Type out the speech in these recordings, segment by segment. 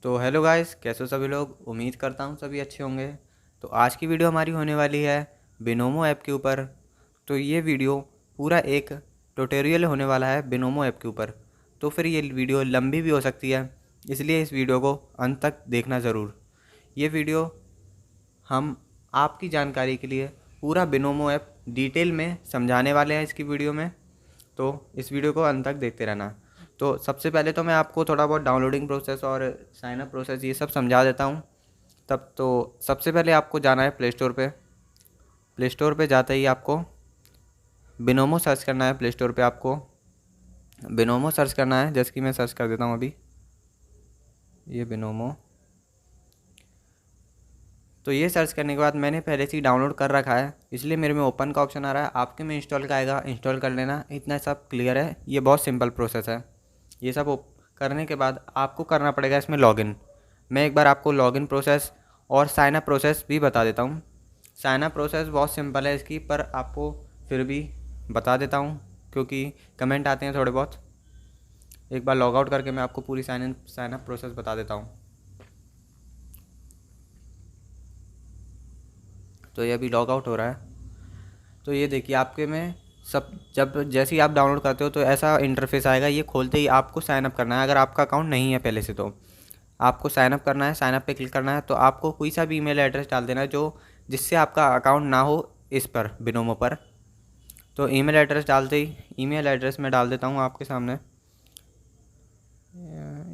तो hello guys, कैसे हो सभी लोग। उम्मीद करता हूँ सभी अच्छे होंगे। तो आज की वीडियो हमारी होने वाली है बिनोमो ऐप के ऊपर। तो ये वीडियो पूरा एक ट्यूटोरियल होने वाला है बिनोमो ऐप के ऊपर। तो फिर ये वीडियो लंबी भी हो सकती है, इसलिए इस वीडियो को अंत तक देखना ज़रूर। ये वीडियो हम आपकी जानकारी के लिए पूरा बिनोमो ऐप डिटेल में समझाने वाले हैं इसकी वीडियो में। तो इस वीडियो को अंत तक देखते रहना। तो सबसे पहले तो मैं आपको थोड़ा बहुत डाउनलोडिंग प्रोसेस और साइन अप प्रोसेस ये सब समझा देता हूँ। तब तो सबसे पहले आपको जाना है प्ले स्टोर पे। प्ले स्टोर पे जाते ही आपको बिनोमो सर्च करना है। प्ले स्टोर पे आपको बिनोमो सर्च करना है, जैसे कि मैं सर्च कर देता हूँ अभी ये बिनोमो। तो ये सर्च करने के बाद मैंने पहले से ही डाउनलोड कर रखा है, इसलिए मेरे में ओपन का ऑप्शन आ रहा है। आपके में इंस्टॉल का आएगा, इंस्टॉल कर लेना। इतना सब क्लियर है, ये बहुत सिंपल प्रोसेस है। ये सब करने के बाद आपको करना पड़ेगा इसमें लॉगिन। मैं एक बार आपको लॉगिन प्रोसेस और साइन अप प्रोसेस भी बता देता हूँ। साइन अप प्रोसेस बहुत सिंपल है इसकी, पर आपको फिर भी बता देता हूँ क्योंकि कमेंट आते हैं थोड़े बहुत। एक बार लॉग आउट करके मैं आपको पूरी साइन अप प्रोसेस बता देता हूँ। तो ये अभी लॉग आउट हो रहा है। तो ये देखिए आपके में सब जब जैसे ही आप डाउनलोड करते हो तो ऐसा इंटरफेस आएगा। ये खोलते ही आपको साइन अप करना है। अगर आपका अकाउंट नहीं है पहले से तो आपको साइन अप करना है। साइन अप पे क्लिक करना है। तो आपको कोई सा भी ईमेल एड्रेस डाल देना है जो जिससे आपका अकाउंट ना हो इस पर बिनोमो पर। तो ईमेल एड्रेस डालते ही ईमेल एड्रेस मैं डाल देता हूँ आपके सामने,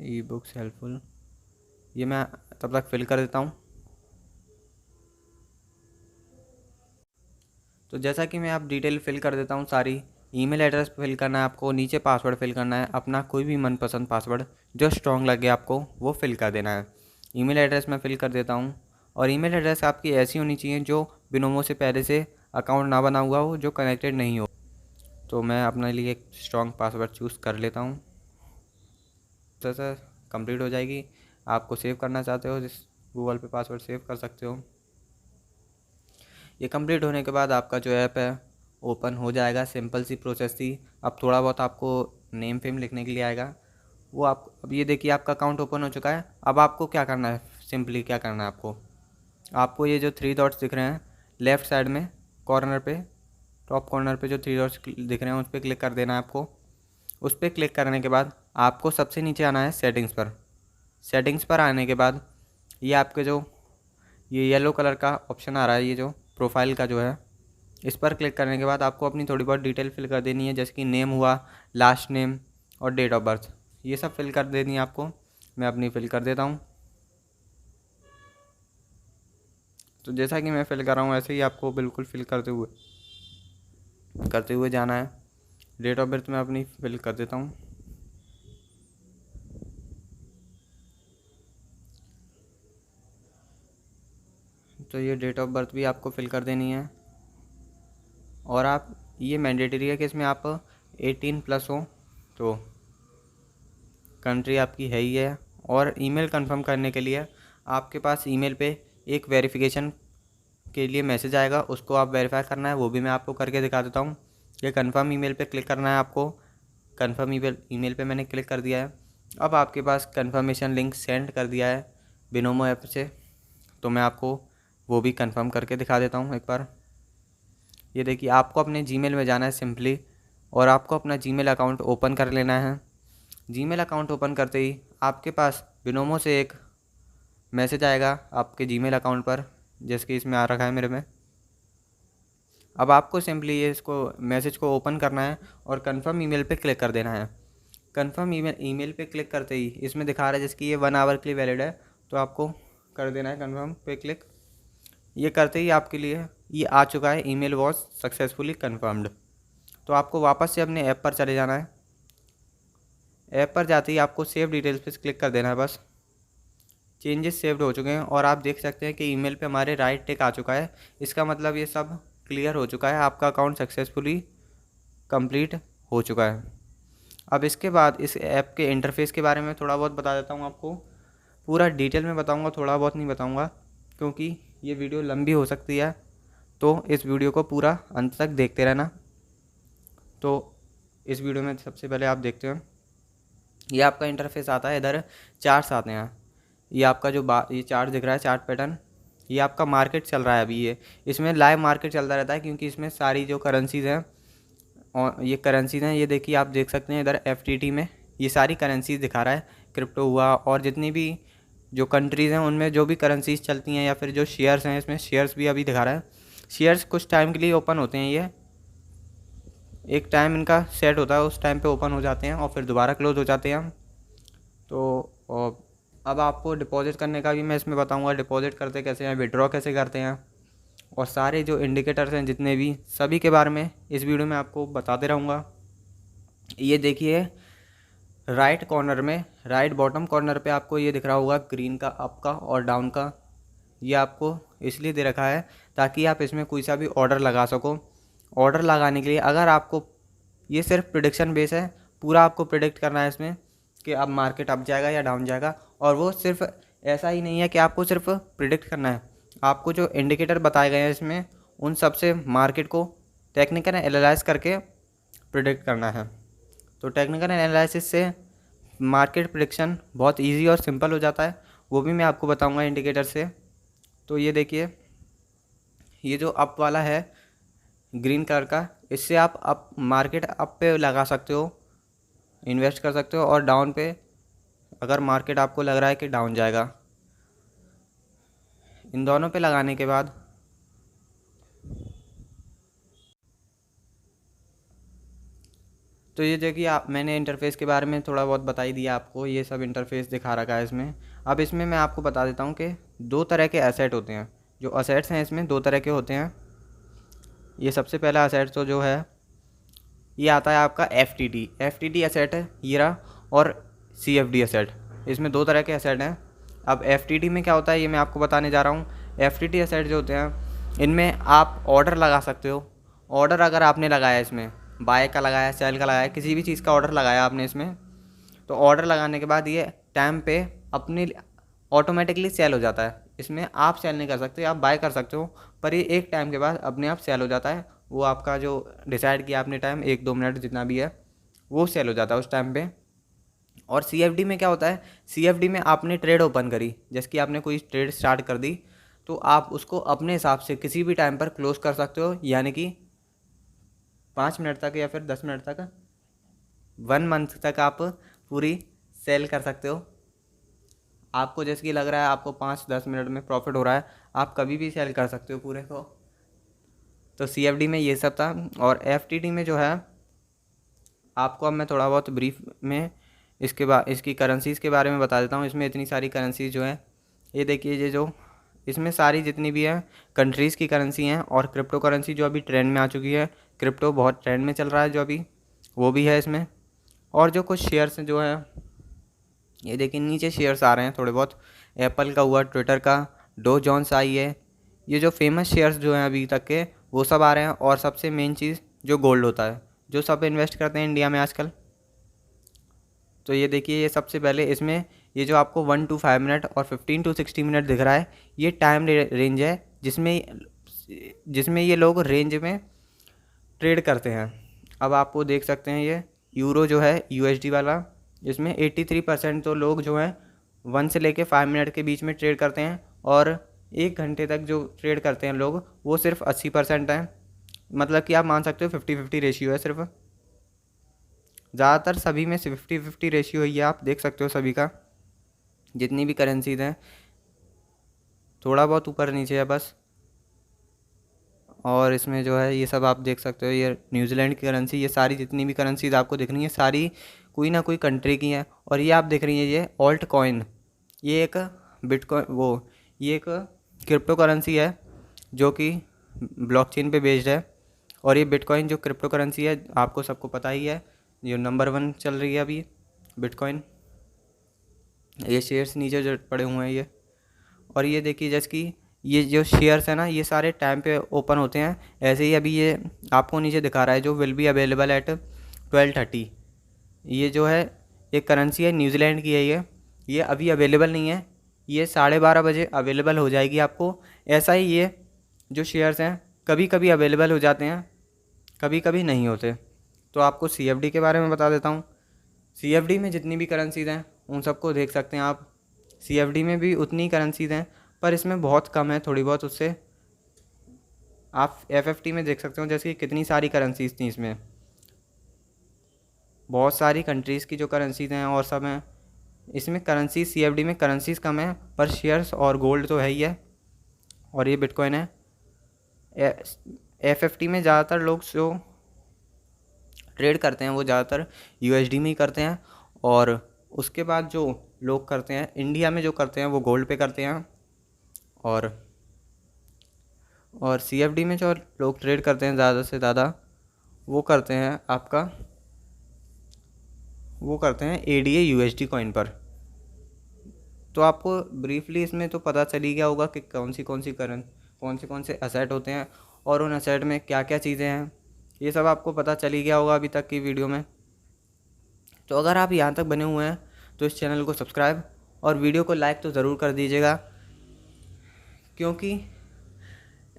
ई बुक्स हेल्पफुल। ये मैं तब तक फिल कर देता हूँ। तो जैसा कि मैं आप डिटेल फिल कर देता हूँ सारी। ईमेल एड्रेस फिल करना है आपको, नीचे पासवर्ड फिल करना है अपना कोई भी मनपसंद पासवर्ड जो स्ट्रॉन्ग लगे आपको वो फिल कर देना है। ईमेल एड्रेस मैं फिल कर देता हूँ। और ईमेल एड्रेस आपकी ऐसी होनी चाहिए जो बिनोमो से पहले से अकाउंट ना बना हुआ हो, जो कनेक्टेड नहीं हो। तो मैं अपने लिए एक स्ट्रॉन्ग पासवर्ड चूज़ कर लेता हूँ। जैसा कंप्लीट हो जाएगी, आपको सेव करना चाहते हो जिस गूगल पे पासवर्ड सेव कर सकते हो। ये कंप्लीट होने के बाद आपका जो ऐप है ओपन हो जाएगा। सिंपल सी प्रोसेस थी। अब थोड़ा बहुत आपको नेम फेम लिखने के लिए आएगा वो आप। अब ये देखिए आपका अकाउंट ओपन हो चुका है। अब आपको क्या करना है, सिंपली क्या करना है आपको आपको ये जो थ्री डॉट्स दिख रहे हैं लेफ़्ट साइड में कॉर्नर पे, टॉप कॉर्नर पे जो थ्री डॉट्स दिख रहे हैं उस पर क्लिक कर देना है आपको। उस पर क्लिक करने के बाद आपको सबसे नीचे आना है सेटिंग्स पर। सेटिंग्स पर आने के बाद ये आपके जो ये येलो कलर का ऑप्शन आ रहा है, ये जो प्रोफाइल का जो है, इस पर क्लिक करने के बाद आपको अपनी थोड़ी बहुत डिटेल फिल कर देनी है, जैसे कि नेम हुआ, लास्ट नेम और डेट ऑफ बर्थ। ये सब फिल कर देनी है आपको। मैं अपनी फिल कर देता हूँ। तो जैसा कि मैं फिल कर रहा हूँ ऐसे ही आपको बिल्कुल फिल करते हुए जाना है। डेट ऑफ बर्थ मैं अपनी फिल कर देता हूँ। तो ये डेट ऑफ बर्थ भी आपको फिल कर देनी है। और आप ये मैंडेटरी है कि इसमें आप 18+ हो। तो कंट्री आपकी है ही है। और ईमेल कंफर्म करने के लिए आपके पास ईमेल पे एक वेरिफिकेशन के लिए मैसेज आएगा, उसको आप वेरीफाई करना है। वो भी मैं आपको करके दिखा देता हूँ। ये कंफर्म ईमेल पे क्लिक करना है आपको। कंफर्म ईमेल पे मैंने क्लिक कर दिया है। अब आपके पास कंफर्मेशन लिंक सेंड कर दिया है बिनोमो ऐप से। तो मैं आपको वो भी कंफर्म करके दिखा देता हूँ एक बार। ये देखिए आपको अपने जीमेल में जाना है सिंपली, और आपको अपना जीमेल अकाउंट ओपन कर लेना है। जीमेल अकाउंट ओपन करते ही आपके पास बिनोमो से एक मैसेज आएगा आपके जीमेल अकाउंट पर, जैसे कि इसमें आ रखा है मेरे में। अब आपको सिंपली ये इसको मैसेज को ओपन करना है और कंफर्म ईमेल पे क्लिक कर देना है। कंफर्म ईमेल पे क्लिक करते ही इसमें दिखा रहा है जैसे कि ये 1 आवर के लिए वैलिड है, तो आपको कर देना है कंफर्म पे क्लिक। ये करते ही आपके लिए ये आ चुका है, ईमेल वॉज सक्सेसफुली कंफर्म्ड। तो आपको वापस से अपने ऐप पर चले जाना है। ऐप पर जाते ही आपको सेव डिटेल्स पे क्लिक कर देना है बस। चेंजेस सेव्ड हो चुके हैं और आप देख सकते हैं कि ईमेल पे हमारे राइट टिक आ चुका है। इसका मतलब ये सब क्लियर हो चुका है, आपका अकाउंट सक्सेसफुली कंप्लीट हो चुका है। अब इसके बाद इस ऐप के इंटरफेस के बारे में थोड़ा बहुत बता देता हूँ आपको। पूरा डिटेल में बताऊँगा, थोड़ा बहुत नहीं बताऊँगा क्योंकि ये वीडियो लंबी हो सकती है। तो इस वीडियो को पूरा अंत तक देखते रहना। तो इस वीडियो में सबसे पहले आप देखते हैं ये आपका इंटरफेस आता है। इधर चार्ट्स आते हैं। ये आपका जो ये चार्ट दिख रहा है, चार्ट पैटर्न, ये आपका मार्केट चल रहा है अभी। ये इसमें लाइव मार्केट चलता रहता है, क्योंकि इसमें सारी जो करेंसीज़ हैं और ये करेंसीज़ हैं, ये देखिए आप देख सकते हैं इधर FTT में ये सारी करेंसीज दिखा रहा है। क्रिप्टो हुआ और जितनी भी जो कंट्रीज़ हैं उनमें जो भी करेंसीज चलती हैं या फिर जो शेयर्स हैं, इसमें शेयर्स भी अभी दिखा रहा है। शेयर्स कुछ टाइम के लिए ओपन होते हैं, ये एक टाइम इनका सेट होता है, उस टाइम पे ओपन हो जाते हैं और फिर दोबारा क्लोज हो जाते हैं। तो और अब आपको डिपॉजिट करने का भी मैं इसमें बताऊंगा, डिपॉजिट करते कैसे हैं, विड्रॉ कैसे करते हैं, और सारे जो इंडिकेटर्स हैं जितने भी, सभी के बारे में इस वीडियो में आपको बताते रहूँगा। ये देखिए राइट कॉर्नर में, राइट बॉटम कॉर्नर पे आपको ये दिख रहा होगा ग्रीन का अप का और डाउन का। ये आपको इसलिए दे रखा है ताकि आप इसमें कोई सा भी ऑर्डर लगा सको। ऑर्डर लगाने के लिए अगर आपको, ये सिर्फ प्रिडिक्शन बेस है, पूरा आपको प्रिडिक्ट करना है इसमें कि अब मार्केट अप जाएगा या डाउन जाएगा। और वो सिर्फ ऐसा ही नहीं है कि आपको सिर्फ प्रिडिक्ट करना है, आपको जो इंडिकेटर बताए गए हैं इसमें उन सब से मार्केट को टेक्निकल एनालाइज करके प्रिडिक्ट करना है। तो टेक्निकल एनालिसिस से मार्केट प्रिडिक्शन बहुत इजी और सिंपल हो जाता है, वो भी मैं आपको बताऊंगा इंडिकेटर से। तो ये देखिए ये जो अप वाला है ग्रीन कलर का, इससे आप अप मार्केट अप पे लगा सकते हो, इन्वेस्ट कर सकते हो, और डाउन पे अगर मार्केट आपको लग रहा है कि डाउन जाएगा। इन दोनों पे लगाने के बाद तो ये देखिए आप, मैंने इंटरफेस के बारे में थोड़ा बहुत बता ही दिया आपको, ये सब इंटरफेस दिखा रखा है इसमें। अब इसमें मैं आपको बता देता हूँ कि दो तरह के एसेट होते हैं, जो असेट्स हैं इसमें दो तरह के होते हैं। ये सबसे पहला असेट तो जो है ये आता है आपका FTT असेट है ये रहा, और CFD असेट, इसमें दो तरह के असेट हैं। अब FTT में क्या होता है ये मैं आपको बताने जा रहा हूँ। FTT असेट जो होते हैं इनमें आप ऑर्डर लगा सकते हो। ऑर्डर अगर आपने लगाया, इसमें बाय का लगाया, सेल का लगाया, किसी भी चीज़ का ऑर्डर लगाया आपने इसमें, तो ऑर्डर लगाने के बाद ये टाइम पे अपने ऑटोमेटिकली सेल हो जाता है। इसमें आप सेल नहीं कर सकते, आप बाय कर सकते हो, पर ये एक टाइम के बाद अपने आप सेल हो जाता है। वो आपका जो डिसाइड किया आपने टाइम, 1-2 मिनट जितना भी है, वो सेल हो जाता है उस टाइम पे। और CFD में क्या होता है, CFD में आपने ट्रेड ओपन करी, जैसे कि आपने कोई ट्रेड स्टार्ट कर दी, तो आप उसको अपने हिसाब से किसी भी टाइम पर क्लोज कर सकते हो, यानी कि 5 मिनट तक या फिर 10 मिनट तक, 1 मंथ तक आप पूरी सेल कर सकते हो। आपको जैसे कि लग रहा है आपको 5-10 मिनट में प्रॉफिट हो रहा है, आप कभी भी सेल कर सकते हो पूरे को। तो CFD में ये सब था। और FTT में जो है आपको अब मैं थोड़ा बहुत ब्रीफ में इसके बाद इसकी करेंसीज़ के बारे में बता देता हूँ। इसमें इतनी सारी करेंसीज जो हैं, ये देखिए, ये जो इसमें सारी जितनी भी हैं कंट्रीज़ की करेंसी हैं, और क्रिप्टो करेंसी जो अभी ट्रेंड में आ चुकी है, क्रिप्टो बहुत ट्रेंड में चल रहा है जो अभी, वो भी है इसमें। और जो कुछ शेयर्स जो हैं, ये देखिए नीचे शेयर्स आ रहे हैं थोड़े बहुत, एप्पल का हुआ, ट्विटर का, डो जोन्स आई है, ये जो फेमस शेयर्स जो हैं अभी तक के, वो सब आ रहे हैं। और सबसे मेन चीज़ जो गोल्ड होता है, जो सब इन्वेस्ट करते हैं इंडिया में आजकल, तो ये देखिए ये सबसे पहले इसमें ये जो आपको 1 to 5 मिनट और 15 to 60 मिनट दिख रहा है, ये टाइम रेंज है जिसमें ये लोग रेंज में ट्रेड करते हैं। अब आपको देख सकते हैं ये यूरो जो है USD वाला, इसमें 83% तो लोग जो हैं 1 से लेके 5 मिनट के बीच में ट्रेड करते हैं, और 1 घंटे तक जो ट्रेड करते हैं लोग वो सिर्फ 80% हैं। मतलब कि आप मान सकते हो 50-50 रेशियो है सिर्फ, ज़्यादातर सभी में 50-50 रेशियो ही है, आप देख सकते हो सभी का, जितनी भी करेंसीज हैं, थोड़ा बहुत ऊपर नीचे है बस। और इसमें जो है ये सब आप देख सकते हो, ये न्यूजीलैंड की करेंसी, ये सारी जितनी भी करेंसीज आपको दिख रही हैं सारी कोई ना कोई कंट्री की हैं। और ये आप देख रही हैं ये ऑल्ट कॉइन, ये एक बिटकॉइन ये एक क्रिप्टो करेंसी है जो कि ब्लॉकचेन पे बेस्ड है। और ये बिटकॉइन जो क्रिप्टो करेंसी है आपको सबको पता ही है, जो नंबर 1 चल रही है अभी बिटकॉइन। ये शेयर्स नीचे जो पड़े हुए हैं ये, और ये देखिए जैसे कि ये जो शेयर्स है ना, ये सारे टाइम पे ओपन होते हैं। ऐसे ही अभी ये आपको नीचे दिखा रहा है जो विल बी अवेलेबल एट 12:30, ये जो है एक करेंसी है न्यूजीलैंड की है, ये अभी अवेलेबल नहीं है, ये 12:30 बजे अवेलेबल हो जाएगी आपको। ऐसा ही ये जो शेयर्स हैं कभी कभी अवेलेबल हो जाते हैं, कभी कभी नहीं होते। तो आपको CFD के बारे में बता देता हूँ। CFD में जितनी भी करेंसीज हैं उन सबको देख सकते हैं आप, CFD में भी उतनी करेंसीज हैं, पर इसमें बहुत कम है थोड़ी बहुत उससे। आप FFT में देख सकते हो जैसे कि कितनी सारी करेंसीज थी इसमें, बहुत सारी कंट्रीज़ की जो करेंसीज हैं और सब हैं। इसमें करेंसीज CFD में करेंसीज कम है, पर शेयर्स और गोल्ड तो है ही है, और ये बिटकॉइन है। FFT में ज़्यादातर लोग जो ट्रेड करते हैं वो ज़्यादातर USD में ही करते हैं, और उसके बाद जो लोग करते हैं इंडिया में जो करते हैं वो गोल्ड पे करते हैं। और CFD में जो लोग ट्रेड करते हैं ज़्यादा से ज़्यादा वो करते हैं ADA USD कॉइन पर। तो आपको ब्रीफली इसमें तो पता चल ही गया होगा कि कौन से असेट होते हैं और उन असेट में क्या क्या चीज़ें हैं, ये सब आपको पता चल ही गया होगा अभी तक की वीडियो में। तो अगर आप यहाँ तक बने हुए हैं तो इस चैनल को सब्सक्राइब और वीडियो को लाइक तो ज़रूर कर दीजिएगा, क्योंकि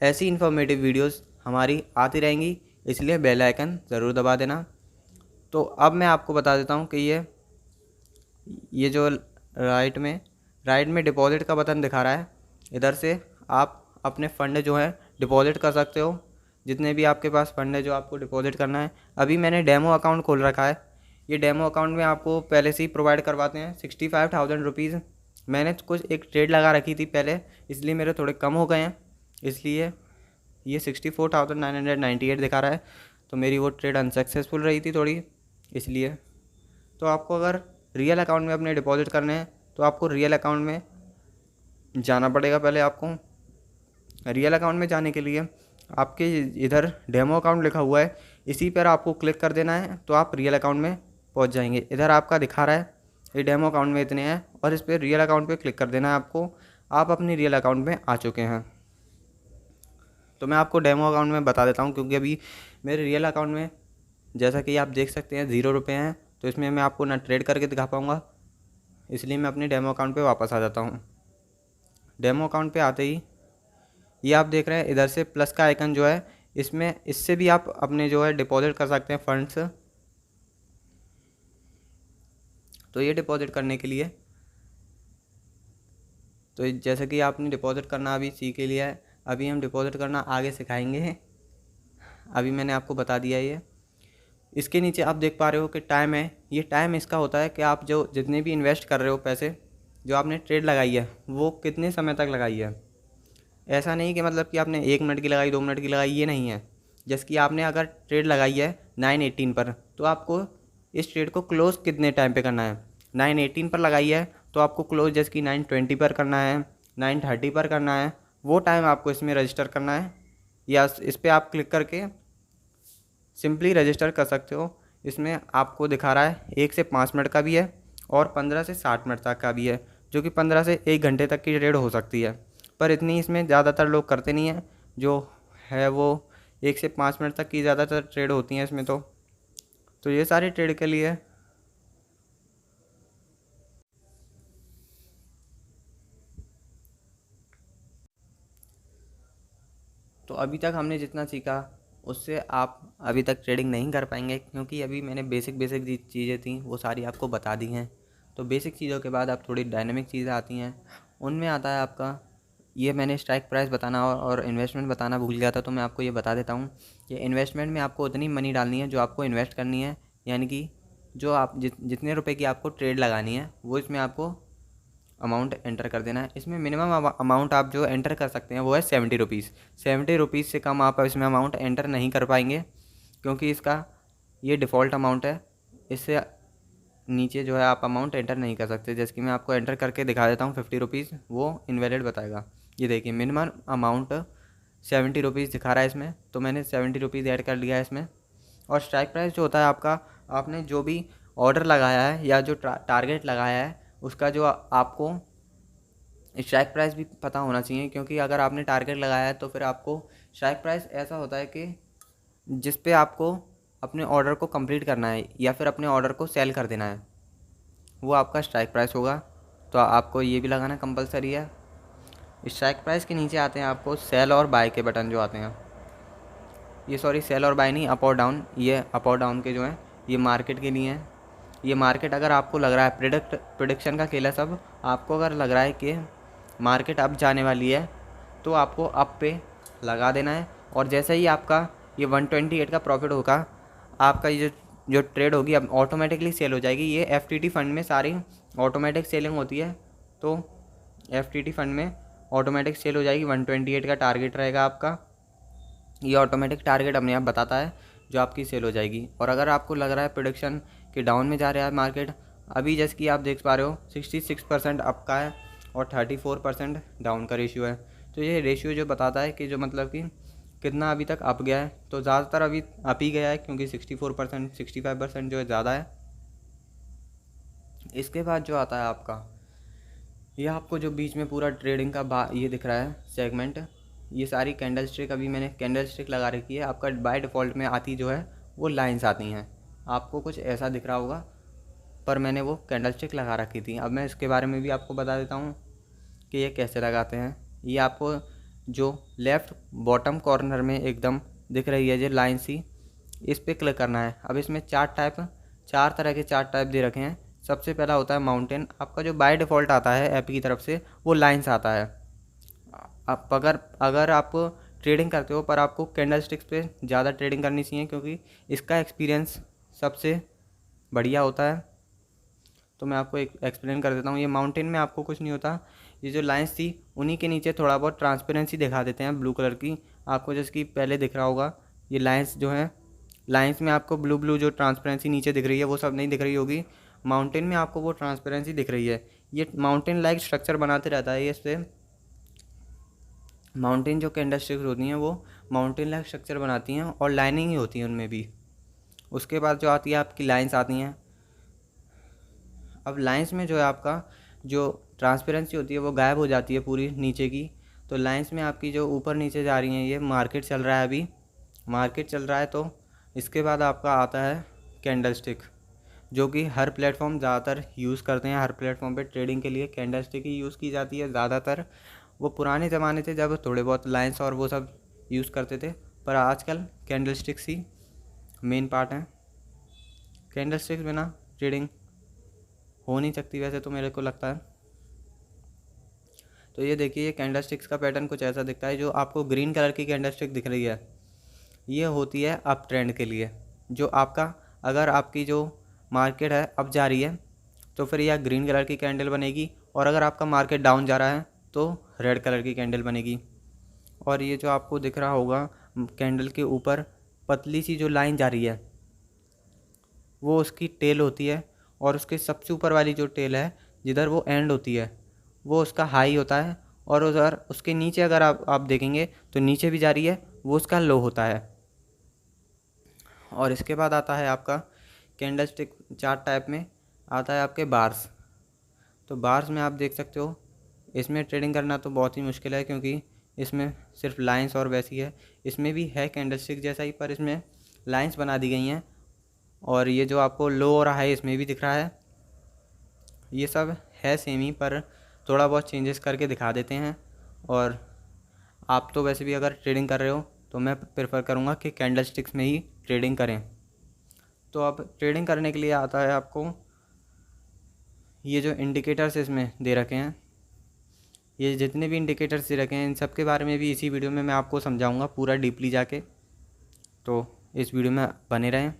ऐसी इन्फॉर्मेटिव वीडियोस हमारी आती रहेंगी, इसलिए बेल आइकन ज़रूर दबा देना। तो अब मैं आपको बता देता हूँ कि ये जो राइट में डिपॉजिट का बटन दिखा रहा है, इधर से आप अपने फ़ंड जो है डिपॉजिट कर सकते हो। जितने भी आपके पास फ़ंड है जो आपको डिपॉजिट करना है। अभी मैंने डेमो अकाउंट खोल रखा है। ये डेमो अकाउंट में आपको पहले से ही प्रोवाइड करवाते हैं 65,000 रुपीज़। मैंने कुछ एक ट्रेड लगा रखी थी पहले, इसलिए मेरे थोड़े कम हो गए हैं, इसलिए ये 64,998 दिखा रहा है। तो मेरी वो ट्रेड अनसक्सेसफुल रही थी थोड़ी, इसलिए। तो आपको अगर रियल अकाउंट में अपने डिपॉजिट करने हैं तो आपको रियल अकाउंट में जाना पड़ेगा। पहले आपको रियल अकाउंट में जाने के लिए आपके इधर डेमो अकाउंट लिखा हुआ है, इसी पर आपको क्लिक कर देना है, तो आप रियल अकाउंट में पहुंच जाएंगे। इधर आपका दिखा रहा है ये डेमो अकाउंट में इतने हैं, और इस पर रियल अकाउंट पे क्लिक कर देना है आपको। आप अपनी रियल अकाउंट में आ चुके हैं। तो मैं आपको डेमो अकाउंट में बता देता हूँ, क्योंकि अभी मेरे रियल अकाउंट में जैसा कि आप देख सकते हैं 0 रुपये हैं, तो इसमें मैं आपको ना ट्रेड करके दिखा पाऊँगा, इसलिए मैं अपने डेमो अकाउंट पे वापस आ जाता हूँ। डेमो अकाउंट पे आते ही ये आप देख रहे हैं इधर से प्लस का आइकन जो है, इससे भी आप अपने जो है डिपॉजिट कर सकते हैं फंड्स। तो ये डिपॉजिट करने के लिए, तो जैसे कि आपने डिपॉजिट करना अभी सीख लिया है, अभी हम डिपॉजिट करना आगे सिखाएंगे। अभी मैंने आपको बता दिया ये। इसके नीचे आप देख पा रहे हो कि टाइम है। ये टाइम इसका होता है कि आप जो जितने भी इन्वेस्ट कर रहे हो पैसे, जो आपने ट्रेड लगाई है वो कितने समय तक लगाई है। ऐसा नहीं कि मतलब कि आपने 1 मिनट की लगाई, 2 मिनट की लगाई, ये नहीं है। जैसे कि आपने अगर ट्रेड लगाई है 9:18 पर, तो आपको इस ट्रेड को क्लोज़ कितने टाइम पे करना है। 9:18 पर लगाई है तो आपको क्लोज़ जैसे कि 9:20 पर करना है, 9:30 पर करना है। वो टाइम आपको इसमें रजिस्टर करना है, या इस पर आप क्लिक करके सिंपली रजिस्टर कर सकते हो। इसमें आपको दिखा रहा है 1 से 5 मिनट का भी है और 15 से 60 मिनट तक का भी है, जो कि 15 से 1 घंटे तक की ट्रेड हो सकती है। पर इतनी इसमें ज़्यादातर लोग करते नहीं हैं, जो है वो 1 से 5 मिनट तक की ज़्यादातर ट्रेड होती हैं इसमें। तो ये सारी ट्रेड के लिए तो अभी तक हमने जितना सीखा उससे आप अभी तक ट्रेडिंग नहीं कर पाएंगे, क्योंकि अभी मैंने बेसिक चीज़ें थी वो सारी आपको बता दी हैं। तो बेसिक चीज़ों के बाद आप थोड़ी डायनेमिक चीज़ें आती हैं, उनमें आता है आपका ये। मैंने स्ट्राइक प्राइस बताना और इन्वेस्टमेंट बताना भूल गया था, तो मैं आपको ये बता देता हूँ कि इन्वेस्टमेंट में आपको उतनी मनी डालनी है जो आपको इन्वेस्ट करनी है, यानी कि जो आप जितने रुपए की आपको ट्रेड लगानी है वो इसमें आपको अमाउंट एंटर कर देना है। इसमें मिनिमम अमाउंट आप जो एंटर कर सकते हैं वो है 70 रुपीज़। 70 रुपीज़ से कम आप इसमें अमाउंट एंटर नहीं कर पाएंगे, क्योंकि इसका ये डिफ़ॉल्ट अमाउंट है। इससे नीचे जो है आप अमाउंट एंटर नहीं कर सकते। जैसे कि मैं आपको एंटर करके दिखा देता हूँ 50 रुपीज़, वो इनवैलिड बताएगा। ये देखिए मिनिमम अमाउंट 70 रुपीज़ दिखा रहा है इसमें, तो मैंने 70 रुपीज़ ऐड कर लिया है इसमें। और स्ट्राइक प्राइस जो होता है आपका, आपने जो भी ऑर्डर लगाया है या जो टारगेट लगाया है उसका जो आपको स्ट्राइक प्राइस भी पता होना चाहिए, क्योंकि अगर आपने टारगेट लगाया है तो फिर आपको स्ट्राइक प्राइस ऐसा होता है कि जिस पे आपको अपने ऑर्डर को कंप्लीट करना है या फिर अपने ऑर्डर को सेल कर देना है, वो आपका स्ट्राइक प्राइस होगा। तो आपको ये भी लगाना कंपलसरी है। स्ट्राइक प्राइस के नीचे आते हैं आपको सेल और बाय के बटन जो आते हैं। ये सॉरी सेल और बाय नहीं, अप और डाउन। ये अप और डाउन के जो हैं ये मार्केट के लिए हैं। ये मार्केट अगर आपको लग रहा है प्रिडिक्शन का खेल है सब, आपको अगर लग रहा है कि मार्केट अप जाने वाली है तो आपको अप पे लगा देना है। और जैसे ही आपका ये 128 का प्रॉफिट होगा, आपका ये जो ट्रेड होगी अब ऑटोमेटिकली सेल हो जाएगी। ये एफटीटी फंड में सारी ऑटोमेटिक सेलिंग होती है, तो एफटीटी फंड में ऑटोमेटिक सेल हो जाएगी। 128 का टारगेट रहेगा आपका, ये ऑटोमेटिक टारगेट अपने आप बताता है जो आपकी सेल हो जाएगी। और अगर आपको लग रहा है प्रोडिक्शन कि डाउन में जा रहा है मार्केट, अभी जैसे कि आप देख पा रहे हो 66% अप का है और 34% डाउन का रेशियो है। तो ये रेशियो जो बताता है कि जो मतलब कि कितना अभी तक अप गया है, तो ज़्यादातर अभी अप ही गया है, क्योंकि 64% 65% जो है ज़्यादा है। इसके बाद जो आता है आपका, ये आपको जो बीच में पूरा ट्रेडिंग का ये दिख रहा है सेगमेंट, ये सारी कैंडल स्टिक, अभी मैंने कैंडल स्टिक लगा रखी है। आपका बाय डिफ़ॉल्ट में आती जो है वो लाइंस आती हैं, आपको कुछ ऐसा दिख रहा होगा, पर मैंने वो कैंडल स्टिक लगा रखी थी। अब मैं इसके बारे में भी आपको बता देता हूँ कि ये कैसे लगाते हैं। ये आपको जो लेफ़्ट बॉटम कॉर्नर में एकदम दिख रही है जो लाइन सी, इस पर क्लिक करना है। अब इसमें चार तरह के चार्ट टाइप दे रखे हैं। सबसे पहला होता है माउंटेन। आपका जो बाय डिफ़ॉल्ट आता है ऐप की तरफ से वो लाइंस आता है। आप अगर आप ट्रेडिंग करते हो, पर आपको कैंडल स्टिक्स पे ज़्यादा ट्रेडिंग करनी चाहिए, क्योंकि इसका एक्सपीरियंस सबसे बढ़िया होता है। तो मैं आपको एक एक्सप्लेन कर देता हूँ। ये माउंटेन में आपको कुछ नहीं होता, ये जो लाइंस थी उन्हीं के नीचे थोड़ा बहुत ट्रांसपेरेंसी दिखा देते हैं ब्लू कलर की। आपको जैसे कि पहले दिख रहा होगा, ये लाइंस जो हैं, लाइंस में आपको ब्लू ब्लू जो ट्रांसपेरेंसी नीचे दिख रही है वो सब नहीं दिख रही होगी। माउंटेन में आपको वो ट्रांसपेरेंसी दिख रही है। ये माउंटेन लाइक स्ट्रक्चर बनाते रहता है। ये इससे माउंटेन जो कैंडल स्टिक्स होती हैं वो माउंटेन लाइक स्ट्रक्चर बनाती हैं और लाइनिंग ही होती है उनमें भी। उसके बाद जो आती है आपकी लाइंस आती हैं। अब लाइंस में जो है आपका जो ट्रांसपेरेंसी होती है वो गायब हो जाती है पूरी नीचे की। तो लाइंस में आपकी जो ऊपर नीचे जा रही हैं, ये मार्केट चल रहा है, अभी मार्केट चल रहा है। तो इसके बाद आपका आता है कैंडल स्टिक, जो कि हर प्लेटफॉर्म ज़्यादातर यूज़ करते हैं। हर प्लेटफॉर्म पे ट्रेडिंग के लिए कैंडल स्टिक ही यूज़ की जाती है ज़्यादातर। वो पुराने ज़माने थे जब थोड़े बहुत लाइंस और वो सब यूज़ करते थे, पर आजकल कैंडल स्टिक्स ही मेन पार्ट हैं। कैंडल स्टिक्स बिना ट्रेडिंग हो नहीं सकती वैसे तो मेरे को लगता है। तो ये देखिए, ये कैंडल स्टिक्स का पैटर्न कुछ ऐसा दिखता है। जो आपको ग्रीन कलर की कैंडल स्टिक दिख रही है, ये होती है अप ट्रेंड के लिए। जो आपका अगर आपकी जो मार्केट है अप जा रही है तो फिर यह ग्रीन कलर की कैंडल बनेगी, और अगर आपका मार्केट डाउन जा रहा है तो रेड कलर की कैंडल बनेगी। और ये जो आपको दिख रहा होगा कैंडल के ऊपर पतली सी जो लाइन जा रही है, वो उसकी टेल होती है। और उसके सबसे ऊपर वाली जो टेल है, जिधर वो एंड होती है, वो उसका हाई होता है। और उधर उसके नीचे अगर आप देखेंगे तो नीचे भी जा रही है, वो उसका लो होता है। और इसके बाद आता है आपका कैंडल स्टिक चार्ट टाइप में आता है आपके बार्स। तो बार्स में आप देख सकते हो, इसमें ट्रेडिंग करना तो बहुत ही मुश्किल है, क्योंकि इसमें सिर्फ लाइंस और वैसी है। इसमें भी है कैंडल स्टिक जैसा ही, पर इसमें लाइंस बना दी गई हैं। और ये जो आपको लो और हाई इसमें भी दिख रहा है, ये सब है सेम ही, पर थोड़ा बहुत चेंजेस करके दिखा देते हैं। और आप तो वैसे भी अगर ट्रेडिंग कर रहे हो तो मैं प्रेफर करूँगा कि कैंडल स्टिक्स में ही ट्रेडिंग करें। तो अब ट्रेडिंग करने के लिए आता है आपको ये जो इंडिकेटर्स इसमें दे रखे हैं, ये जितने भी इंडिकेटर्स दे रखे हैं इन सब के बारे में भी इसी वीडियो में मैं आपको समझाऊंगा पूरा डीपली जाके, तो इस वीडियो में बने रहें।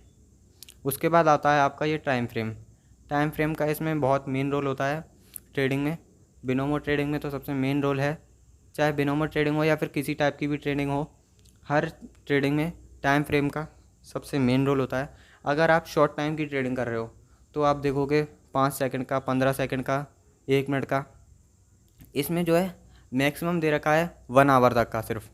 उसके बाद आता है आपका ये टाइम फ्रेम का इसमें बहुत मेन रोल होता है ट्रेडिंग में। बिनोमो ट्रेडिंग में तो सबसे मेन रोल है, चाहे बिनोमो ट्रेडिंग हो या फिर किसी टाइप की भी ट्रेडिंग हो, हर ट्रेडिंग में टाइम फ्रेम का सबसे मेन रोल होता है। अगर आप शॉर्ट टाइम की ट्रेडिंग कर रहे हो तो आप देखोगे 5 सेकंड का, 15 सेकंड का, 1 मिनट का। इसमें जो है मैक्सिमम दे रखा है 1 आवर तक का सिर्फ,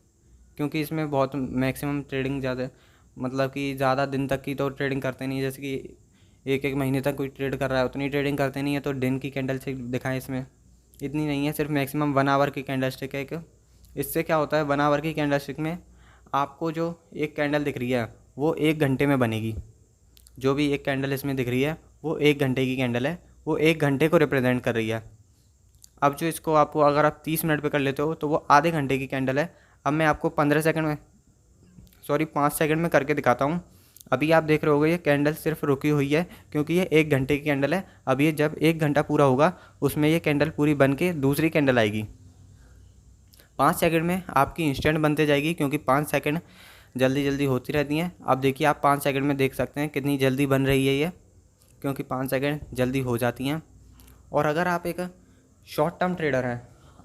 क्योंकि इसमें बहुत मैक्सिमम ट्रेडिंग ज़्यादा मतलब कि ज़्यादा दिन तक की तो ट्रेडिंग करते नहीं है। जैसे कि एक महीने तक कोई ट्रेड कर रहा है उतनी ट्रेडिंग करते नहीं है, तो दिन की कैंडल स्टिक दिखाएं इसमें इतनी नहीं है, सिर्फ मैक्सिमम 1 आवर की कैंडल स्टिक है एक। इससे क्या होता है, 1 आवर की कैंडल स्टिक में आपको जो एक कैंडल दिख रही है वो 1 घंटे में बनेगी। जो भी एक कैंडल इसमें दिख रही है वो 1 घंटे की कैंडल है, वो 1 घंटे को रिप्रेजेंट कर रही है। अब जो इसको आपको अगर आप 30 मिनट पे कर लेते हो तो वो आधे घंटे की कैंडल है। अब मैं आपको 5 सेकंड में करके दिखाता हूँ अभी आप देख रहे होगे ये कैंडल सिर्फ रुकी हुई है क्योंकि ये 1 घंटे की कैंडल है। अब ये जब 1 घंटा पूरा होगा उसमें ये कैंडल पूरी बन के दूसरी कैंडल आएगी। 5 सेकंड में आपकी इंस्टेंट बनते जाएगी क्योंकि 5 सेकंड जल्दी जल्दी होती रहती हैं। अब देखिए आप 5 सेकंड में देख सकते हैं कितनी जल्दी बन रही है ये, क्योंकि 5 सेकंड जल्दी हो जाती हैं। और अगर आप एक शॉर्ट टर्म ट्रेडर हैं,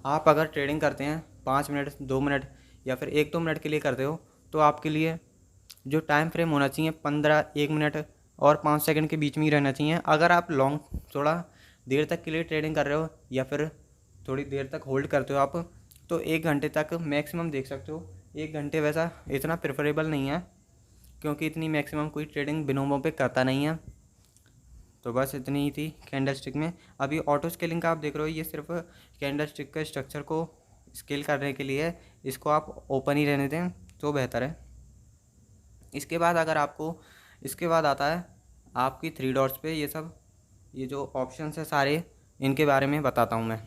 आप अगर ट्रेडिंग करते हैं 5 मिनट 2 मिनट या फिर 1-2 मिनट के लिए करते हो, तो आपके लिए जो टाइम फ्रेम होना चाहिए 15 1 मिनट और 5 सेकंड के बीच में ही रहना चाहिए। अगर आप लॉन्ग थोड़ा देर तक के लिए ट्रेडिंग कर रहे हो या फिर थोड़ी देर तक होल्ड करते हो आप, तो 1 घंटे तक मैक्सिमम देख सकते हो। 1 घंटे वैसा इतना प्रेफरेबल नहीं है क्योंकि इतनी मैक्सिमम कोई ट्रेडिंग बिनोमो पे करता नहीं है। तो बस इतनी ही थी कैंडल स्टिक में। अभी ऑटो स्केलिंग का आप देख रहे हो, ये सिर्फ कैंडल स्टिक के स्ट्रक्चर को स्केल करने के लिए है। इसको आप ओपन ही रहने दें तो बेहतर है। इसके बाद अगर आपको इसके बाद आता है आपकी 3 डॉट्स पे ये जो ऑप्शंस है सारे, इनके बारे में बताता हूँ मैं।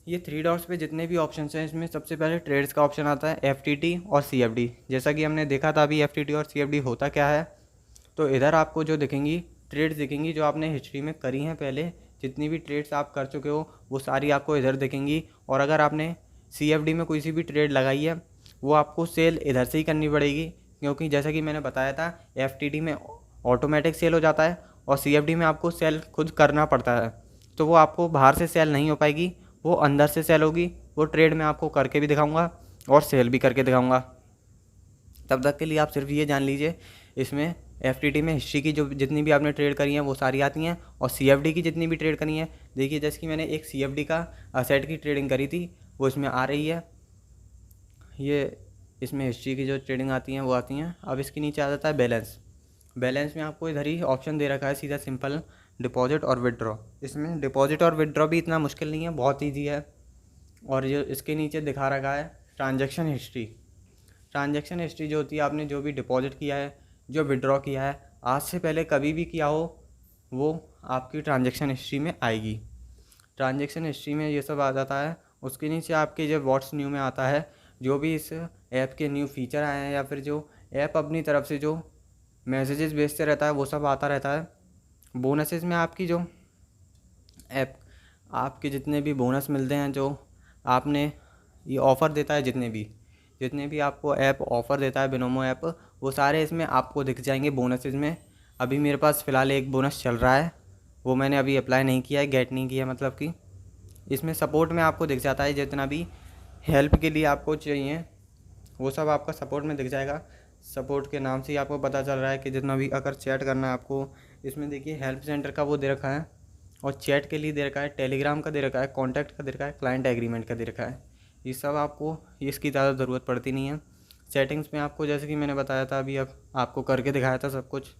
ये 3 डॉट्स पे जितने भी ऑप्शंस हैं इसमें सबसे पहले ट्रेड्स का ऑप्शन आता है, एफटीटी और सीएफडी। जैसा कि हमने देखा था अभी एफटीटी और सीएफडी होता क्या है। तो इधर आपको जो दिखेंगी ट्रेड्स दिखेंगी जो आपने हिस्ट्री में करी हैं पहले, जितनी भी ट्रेड्स आप कर चुके हो वो सारी आपको इधर दिखेंगी। और अगर आपने सीएफडी में कोई सी भी ट्रेड लगाई है वो आपको सेल इधर से ही करनी पड़ेगी, क्योंकि जैसा कि मैंने बताया था एफटीटी में ऑटोमेटिक सेल हो जाता है और सीएफडी में आपको सेल खुद करना पड़ता है। तो वो आपको बाहर से सेल नहीं हो पाएगी, वो अंदर से सेल होगी। वो ट्रेड मैं आपको करके भी दिखाऊंगा और सेल भी करके दिखाऊंगा। तब तक के लिए आप सिर्फ ये जान लीजिए इसमें एफटीटी में हिस्ट्री की जो जितनी भी आपने ट्रेड करी हैं वो सारी आती हैं, और सीएफडी की जितनी भी ट्रेड करी हैं, देखिए जैसे कि मैंने एक सीएफडी का असेट की ट्रेडिंग करी थी वो इसमें आ रही है। ये इसमें हिस्ट्री की जो ट्रेडिंग आती हैं वो आती हैं। अब इसके नीचे आ जाता है बैलेंस। बैलेंस में आपको इधर ही ऑप्शन दे रखा है सीधा सिंपल डिपॉजिट और विड्रॉ। इसमें डिपॉजिट और विड्रॉ भी इतना मुश्किल नहीं है, बहुत ईजी है। और जो इसके नीचे दिखा रखा है ट्रांजैक्शन हिस्ट्री। ट्रांजैक्शन हिस्ट्री जो होती है आपने जो भी डिपॉजिट किया है, जो विड्रॉ किया है, आज से पहले कभी भी किया हो, वो आपकी ट्रांजैक्शन हिस्ट्री में आएगी। ट्रांजैक्शन हिस्ट्री में ये सब आ जाता है। उसके नीचे आपके जो व्हाट्स न्यू में आता है, जो भी इस ऐप के न्यू फीचर आए हैं या फिर जो ऐप अपनी तरफ से जो मैसेजेस भेजते रहता है वो सब आता रहता है। बोनसेस में आपकी जो ऐप आपके जितने भी बोनस मिलते हैं, जो आपने ये ऑफ़र देता है, जितने भी आपको ऐप ऑफ़र देता है बिनोमो ऐप, वो सारे इसमें आपको दिख जाएंगे बोनसेस में। अभी मेरे पास फ़िलहाल एक बोनस चल रहा है, वो मैंने अभी अप्लाई नहीं किया है, गेट नहीं किया, मतलब कि इसमें सपोर्ट में आपको दिख जाता है जितना भी हेल्प के लिए आपको चाहिए वो सब आपका सपोर्ट में दिख जाएगा। सपोर्ट के नाम से ही आपको पता चल रहा है कि जितना भी अगर चैट करना है आपको, इसमें देखिए हेल्प सेंटर का वो दे रखा है, और चैट के लिए दे रखा है, टेलीग्राम का दे रखा है, कॉन्टैक्ट का दे रखा है, क्लाइंट एग्रीमेंट का दे रखा है। ये सब आपको इसकी ज़्यादा ज़रूरत पड़ती नहीं है। सेटिंग्स में आपको जैसे कि मैंने बताया था अभी, अब आपको करके दिखाया था सब कुछ।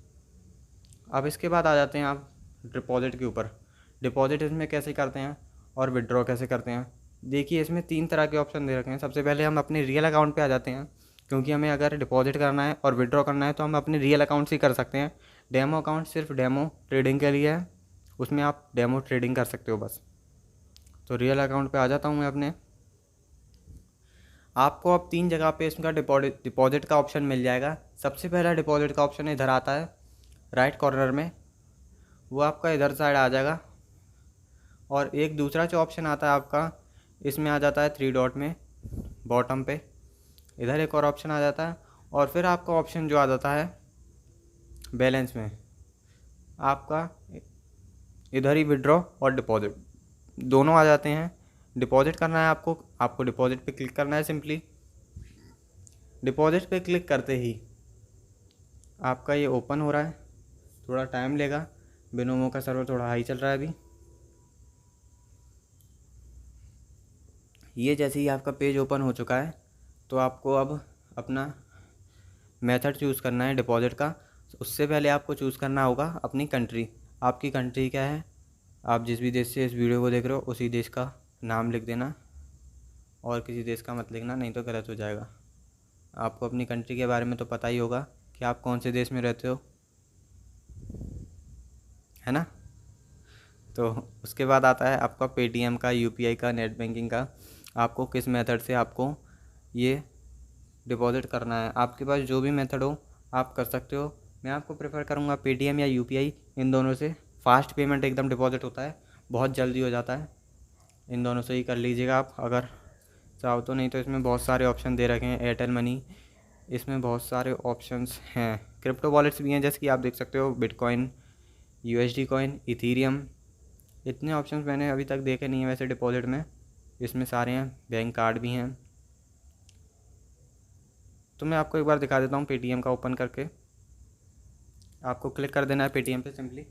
अब इसके बाद आ जाते हैं आप डिपॉजिट के ऊपर। डिपॉजिट इसमें कैसे करते हैं और विड्रॉ कैसे करते हैं। देखिए इसमें 3 तरह के ऑप्शन दे रखे हैं। सबसे पहले हम अपने रियल अकाउंट पे आ जाते हैं, क्योंकि हमें अगर डिपॉजिट करना है और विड्रॉ करना है तो हम अपने रियल अकाउंट से ही कर सकते हैं। डेमो अकाउंट सिर्फ डेमो ट्रेडिंग के लिए है, उसमें आप डेमो ट्रेडिंग कर सकते हो बस। तो रियल अकाउंट पे आ जाता हूँ मैं अपने। आपको अब 3 जगह पे इसका डिपॉजिट का ऑप्शन मिल जाएगा। सबसे पहला डिपॉजिट का ऑप्शन इधर आता है राइट कॉर्नर में, वो आपका इधर साइड आ जाएगा। और एक दूसरा जो ऑप्शन आता है आपका इसमें आ जाता है 3 डॉट में बॉटम पे, इधर एक और ऑप्शन आ जाता है। और फिर आपका ऑप्शन जो आ जाता है बैलेंस में, आपका इधर ही विड्रॉ और डिपॉजिट दोनों आ जाते हैं। डिपॉजिट करना है आपको डिपॉजिट पे क्लिक करना है। सिंपली डिपॉजिट पे क्लिक करते ही आपका ये ओपन हो रहा है, थोड़ा टाइम लेगा, बिनोमो का सर्वर थोड़ा हाई चल रहा है अभी। ये जैसे ही आपका पेज ओपन हो चुका है तो आपको अब अपना मेथड चूज़ करना है डिपॉजिट का। उससे पहले आपको चूज़ करना होगा अपनी कंट्री। आपकी कंट्री क्या है, आप जिस भी देश से इस वीडियो को देख रहे हो उसी देश का नाम लिख देना, और किसी देश का मत लिखना, नहीं तो गलत हो जाएगा। आपको अपनी कंट्री के बारे में तो पता ही होगा कि आप कौन से देश में रहते हो, है ना। तो उसके बाद आता है आपका पेटीएम का, यूपीआई का, नेट बैंकिंग का, आपको किस मेथड से आपको ये डिपॉजिट करना है। आपके पास जो भी मेथड हो आप कर सकते हो। मैं आपको प्रेफर करूँगा पेटीएम या यूपीआई, इन दोनों से फ़ास्ट पेमेंट एकदम डिपॉजिट होता है, बहुत जल्दी हो जाता है। इन दोनों से ही कर लीजिएगा आप अगर चाहो तो। नहीं तो इसमें बहुत सारे ऑप्शन दे रखे हैं, एयरटेल मनी, इसमें बहुत सारे ऑप्शंस हैं। क्रिप्टो वॉलेट्स भी हैं, जैसे कि आप देख सकते हो बिटकॉइन, यूएसडी कॉइन, इथीरियम। इतने ऑप्शंस मैंने अभी तक देखे नहीं है वैसे डिपॉजिट में, इसमें सारे हैं। बैंक कार्ड भी हैं। तो मैं आपको एक बार दिखा देता हूँ पेटीएम का ओपन करके। आपको क्लिक कर देना है पेटीएम पे।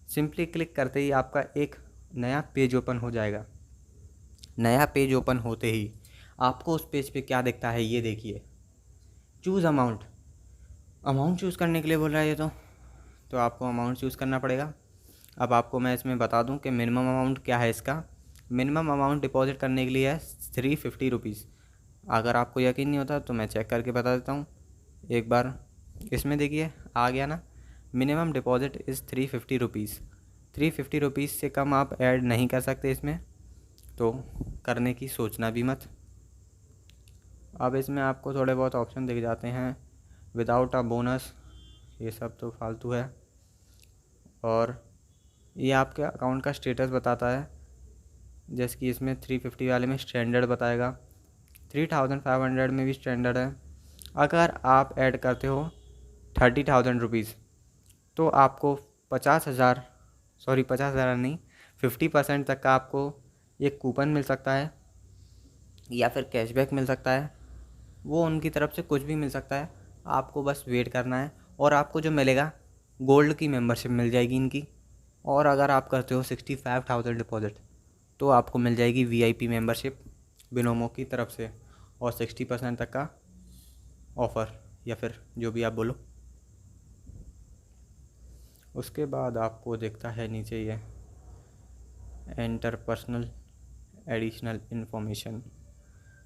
सिंपली क्लिक करते ही आपका एक नया पेज ओपन हो जाएगा। नया पेज ओपन होते ही आपको उस पेज पे क्या दिखता है, ये देखिए, चूज़ अमाउंट। अमाउंट चूज़ करने के लिए बोल रहा है ये तो आपको अमाउंट चूज़ करना पड़ेगा। अब आपको मैं इसमें बता दूं कि मिनिमम अमाउंट क्या है इसका। मिनिमम अमाउंट डिपॉजिट करने के लिए है 350 रुपीज़। अगर आपको यकीन नहीं होता तो मैं चेक करके बता देता हूँ एक बार। इसमें देखिए आ गया ना, minimum deposit is 350 rupees. 350 rupees से कम आप ऐड नहीं कर सकते इसमें, तो करने की सोचना भी मत। अब इसमें आपको थोड़े बहुत ऑप्शन दिख जाते हैं, विदाउट अ बोनस, ये सब तो फालतू है। और ये आपके अकाउंट का स्टेटस बताता है, जैसे कि इसमें 350 वाले में स्टैंडर्ड बताएगा, 3500 में भी स्टैंडर्ड है। अगर आप ऐड करते हो 30,000 रुपीज़ तो आपको 50,000 नहीं, 50% तक का आपको एक कूपन मिल सकता है या फिर कैशबैक मिल सकता है। वो उनकी तरफ से कुछ भी मिल सकता है, आपको बस वेट करना है। और आपको जो मिलेगा, गोल्ड की मेंबरशिप मिल जाएगी इनकी। और अगर आप करते हो 65,000 डिपॉजिट तो आपको मिल जाएगी वीआईपी मेंबरशिप बिनोमो की तरफ से, और 60% तक का ऑफ़र, या फिर जो भी आप बोलो। उसके बाद आपको दिखता है नीचे ये एंटर पर्सनल एडिशनल इन्फॉर्मेशन।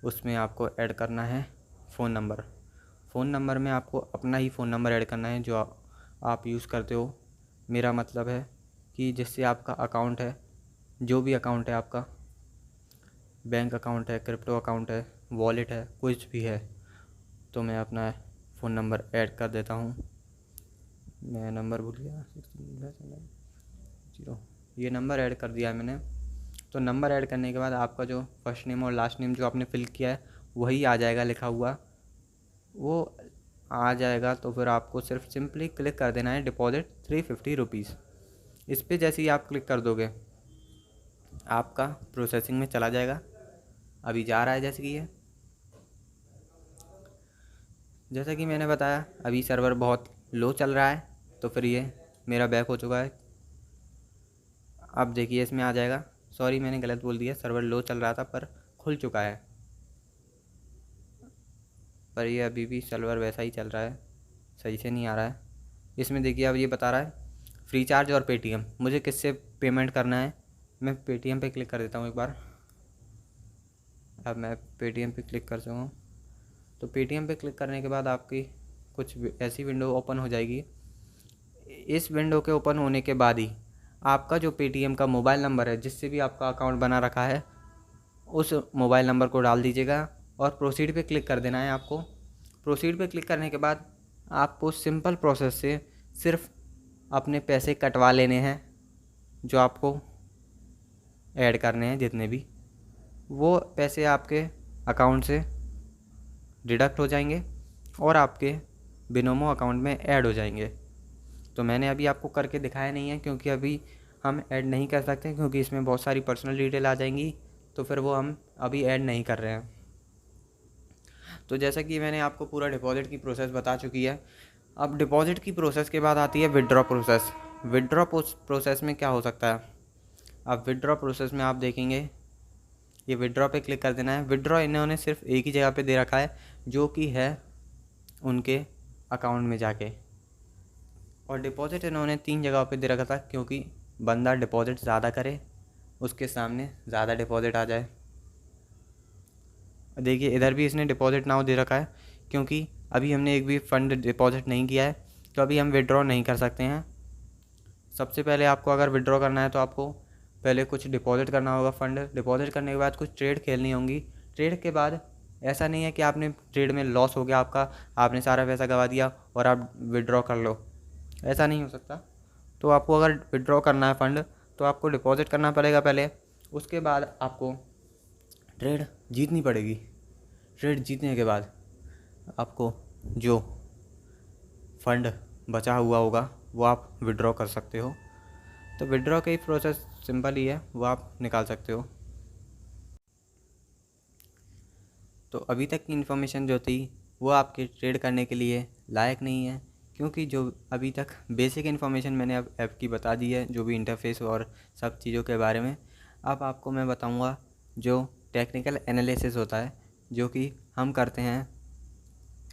उसमें आपको ऐड करना है फ़ोन नंबर। फ़ोन नंबर में आपको अपना ही फ़ोन नंबर ऐड करना है जो आप यूज़ करते हो। मेरा मतलब है कि जिससे आपका अकाउंट है, जो भी अकाउंट है आपका, बैंक अकाउंट है, क्रिप्टो अकाउंट है, वॉलेट है, कुछ भी है, तो मैं अपना फ़ोन नंबर ऐड कर देता हूँ। मैं नंबर भूल गया, 0, ये नंबर ऐड कर दिया है मैंने। तो नंबर ऐड करने के बाद आपका जो फर्स्ट नेम और लास्ट नेम जो आपने फिल किया है वही आ जाएगा लिखा हुआ, वो आ जाएगा। तो फिर आपको सिर्फ सिंपली क्लिक कर देना है डिपॉजिट 350 रुपीज़। इस पर जैसे ही आप क्लिक कर दोगे आपका प्रोसेसिंग में चला जाएगा। अभी जा रहा है जैसा कि मैंने बताया, अभी सर्वर बहुत लो चल रहा है, तो फिर ये मेरा बैक हो चुका है। अब देखिए इसमें आ जाएगा, सॉरी मैंने गलत बोल दिया, सर्वर लो चल रहा था पर खुल चुका है। पर ये अभी भी सर्वर वैसा ही चल रहा है, सही से नहीं आ रहा है। इसमें देखिए अब ये बता रहा है फ्री चार्ज और पेटीएम, मुझे किससे पेमेंट करना है। मैं पेटीएम पे क्लिक कर देता हूँ एक बार। अब मैं पेटीएम पे क्लिक कर चुका हूँ। तो पेटीएम पे क्लिक करने के बाद आपकी कुछ ऐसी विंडो ओपन हो जाएगी। इस विंडो के ओपन होने के बाद ही आपका जो पेटीएम का मोबाइल नंबर है, जिससे भी आपका अकाउंट बना रखा है, उस मोबाइल नंबर को डाल दीजिएगा और प्रोसीड पे क्लिक कर देना है आपको। प्रोसीड पे क्लिक करने के बाद आपको सिंपल प्रोसेस से सिर्फ अपने पैसे कटवा लेने हैं, जो आपको ऐड करने हैं जितने भी, वो पैसे आपके अकाउंट से डिडक्ट हो जाएंगे और आपके बिनोमो अकाउंट में ऐड हो जाएंगे। तो मैंने अभी आपको करके दिखाया नहीं है, क्योंकि अभी हम ऐड नहीं कर सकते, क्योंकि इसमें बहुत सारी पर्सनल डिटेल आ जाएंगी, तो फिर वो हम अभी ऐड नहीं कर रहे हैं। तो जैसा कि मैंने आपको पूरा डिपॉजिट की प्रोसेस बता चुकी है। अब डिपॉजिट की प्रोसेस के बाद आती है विड्रॉ प्रोसेस। विड्रॉ प्रोसेस में क्या हो सकता है, अब विड्रॉ प्रोसेस में आप देखेंगे ये विड्रॉ पे क्लिक कर देना है। विड्रॉ इन्होंने सिर्फ एक ही जगह पे दे रखा है, जो कि है उनके अकाउंट में जाके, और डिपॉजिट इन्होंने 3 जगह पे दे रखा था, क्योंकि बंदा डिपॉजिट ज़्यादा करे, उसके सामने ज़्यादा डिपॉजिट आ जाए। देखिए इधर भी इसने डिपॉजिट नाउ दे रखा है, क्योंकि अभी हमने एक भी फ़ंड डिपॉजिट नहीं किया है, तो अभी हम विड्रॉ नहीं कर सकते हैं। सबसे पहले आपको अगर विड्रॉ करना है तो आपको पहले कुछ डिपॉजिट करना होगा फ़ंड। डिपॉजिट करने के बाद कुछ ट्रेड खेलनी होंगी। ट्रेड के बाद ऐसा नहीं है कि आपने ट्रेड में लॉस हो गया आपका, आपने सारा पैसा गवा दिया और आप विड्रॉ कर लो, ऐसा नहीं हो सकता। तो आपको अगर विड्रॉ करना है फ़ंड तो आपको डिपॉजिट करना पड़ेगा पहले, उसके बाद आपको ट्रेड जीतनी पड़ेगी। ट्रेड जीतने के बाद आपको जो फ़ंड बचा हुआ होगा वो आप विड्रॉ कर सकते हो। तो विड्रॉ का ही प्रोसेस सिंपल ही है, वो आप निकाल सकते हो। तो अभी तक की इन्फॉर्मेशन जो थी वो आपके ट्रेड करने के लिए लायक नहीं है, क्योंकि जो अभी तक बेसिक इन्फॉर्मेशन मैंने अब ऐप की बता दी है, जो भी इंटरफेस और सब चीज़ों के बारे में। अब आपको मैं बताऊंगा जो टेक्निकल एनालिसिस होता है, जो कि हम करते हैं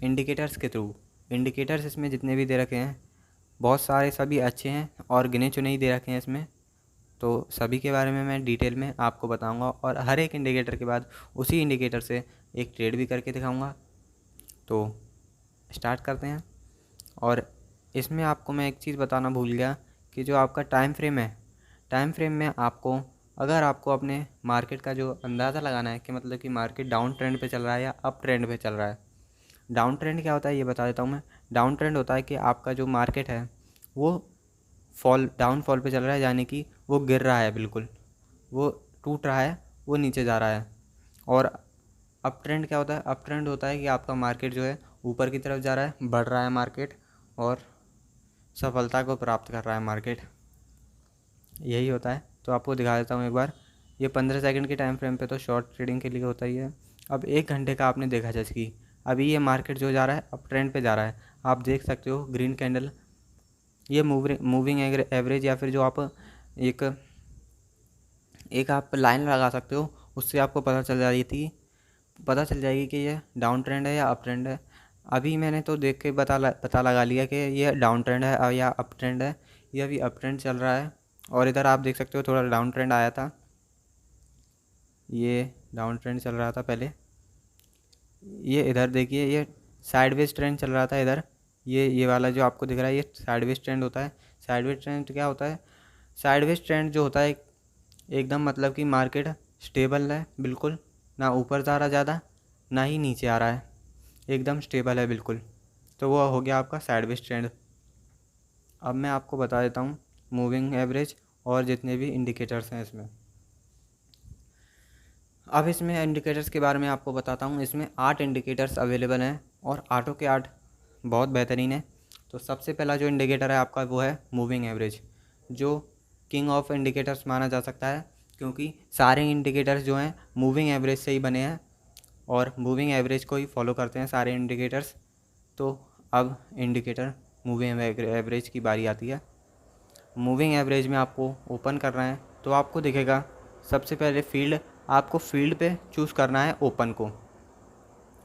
इंडिकेटर्स के थ्रू। इंडिकेटर्स इसमें जितने भी दे रखे हैं बहुत सारे सभी अच्छे हैं और गिने चुने ही दे रखे हैं इसमें, तो सभी के बारे में मैं डिटेल में आपको बताऊंगा और हर एक इंडिकेटर के बाद उसी इंडिकेटर से एक ट्रेड भी करके दिखाऊंगा। तो स्टार्ट करते हैं। और इसमें आपको मैं एक चीज़ बताना भूल गया कि जो आपका टाइम फ्रेम है, टाइम फ्रेम में आपको अगर आपको अपने मार्केट का जो अंदाज़ा लगाना है कि मतलब कि मार्केट डाउन ट्रेंड पे चल रहा है या अप ट्रेंड पे चल रहा है। डाउन ट्रेंड क्या होता है ये बता देता हूँ मैं। डाउन ट्रेंड होता है कि आपका जो मार्केट है वो डाउन फॉल पे चल रहा है, यानी कि वो गिर रहा है, बिल्कुल वो टूट रहा है, वो नीचे जा रहा है। और अप ट्रेंड क्या होता है? अप ट्रेंड होता है कि आपका मार्केट जो है ऊपर की तरफ जा रहा है, बढ़ रहा है मार्केट और सफलता को प्राप्त कर रहा है मार्केट, यही होता है। तो आपको दिखा देता हूँ एक बार। ये 15 सेकंड के टाइम फ्रेम पे तो शॉर्ट ट्रेडिंग के लिए होता ही है। अब 1 घंटे का आपने देखा जैसे कि अभी ये मार्केट जो जा रहा है अप ट्रेंड पे जा रहा है, आप देख सकते हो ग्रीन कैंडल। ये मूविंग एवरेज या फिर जो आप एक एक आप लाइन लगा सकते हो, उससे आपको पता चल जाएगी कि ये डाउन ट्रेंड है या अप ट्रेंड है। अभी मैंने तो देख के पता लगा लिया कि ये डाउन ट्रेंड है या अप ट्रेंड है। ये अभी अप ट्रेंड चल रहा है और इधर आप देख सकते हो थोड़ा डाउन ट्रेंड आया था, ये डाउन ट्रेंड चल रहा था पहले। ये इधर देखिए, ये साइडवेज ट्रेंड चल रहा था इधर। ये वाला जो आपको दिख रहा है ये साइडवेज ट्रेंड होता है। साइडवेज ट्रेंड क्या होता है? साइडवेज ट्रेंड जो होता है एकदम मतलब कि मार्केट स्टेबल है बिल्कुल, ना ऊपर जा रहा ज़्यादा ना ही नीचे आ रहा है, एकदम स्टेबल है बिल्कुल। तो वो हो गया आपका साइडवेज ट्रेंड। अब मैं आपको बता देता हूँ मूविंग एवरेज और जितने भी इंडिकेटर्स हैं इसमें। अब इसमें इंडिकेटर्स के बारे में आपको बताता हूँ। इसमें 8 इंडिकेटर्स अवेलेबल हैं और 8 के 8 बहुत बेहतरीन है। तो सबसे पहला जो इंडिकेटर है आपका वो है मूविंग एवरेज, जो किंग ऑफ इंडिकेटर्स माना जा सकता है, क्योंकि सारे इंडिकेटर्स जो हैं मूविंग एवरेज से ही बने हैं और मूविंग एवरेज को ही फॉलो करते हैं सारे इंडिकेटर्स। तो अब इंडिकेटर मूविंग एवरेज की बारी आती है। मूविंग एवरेज में आपको ओपन करना है तो आपको दिखेगा सबसे पहले फील्ड, आपको फील्ड पे चूज़ करना है ओपन को।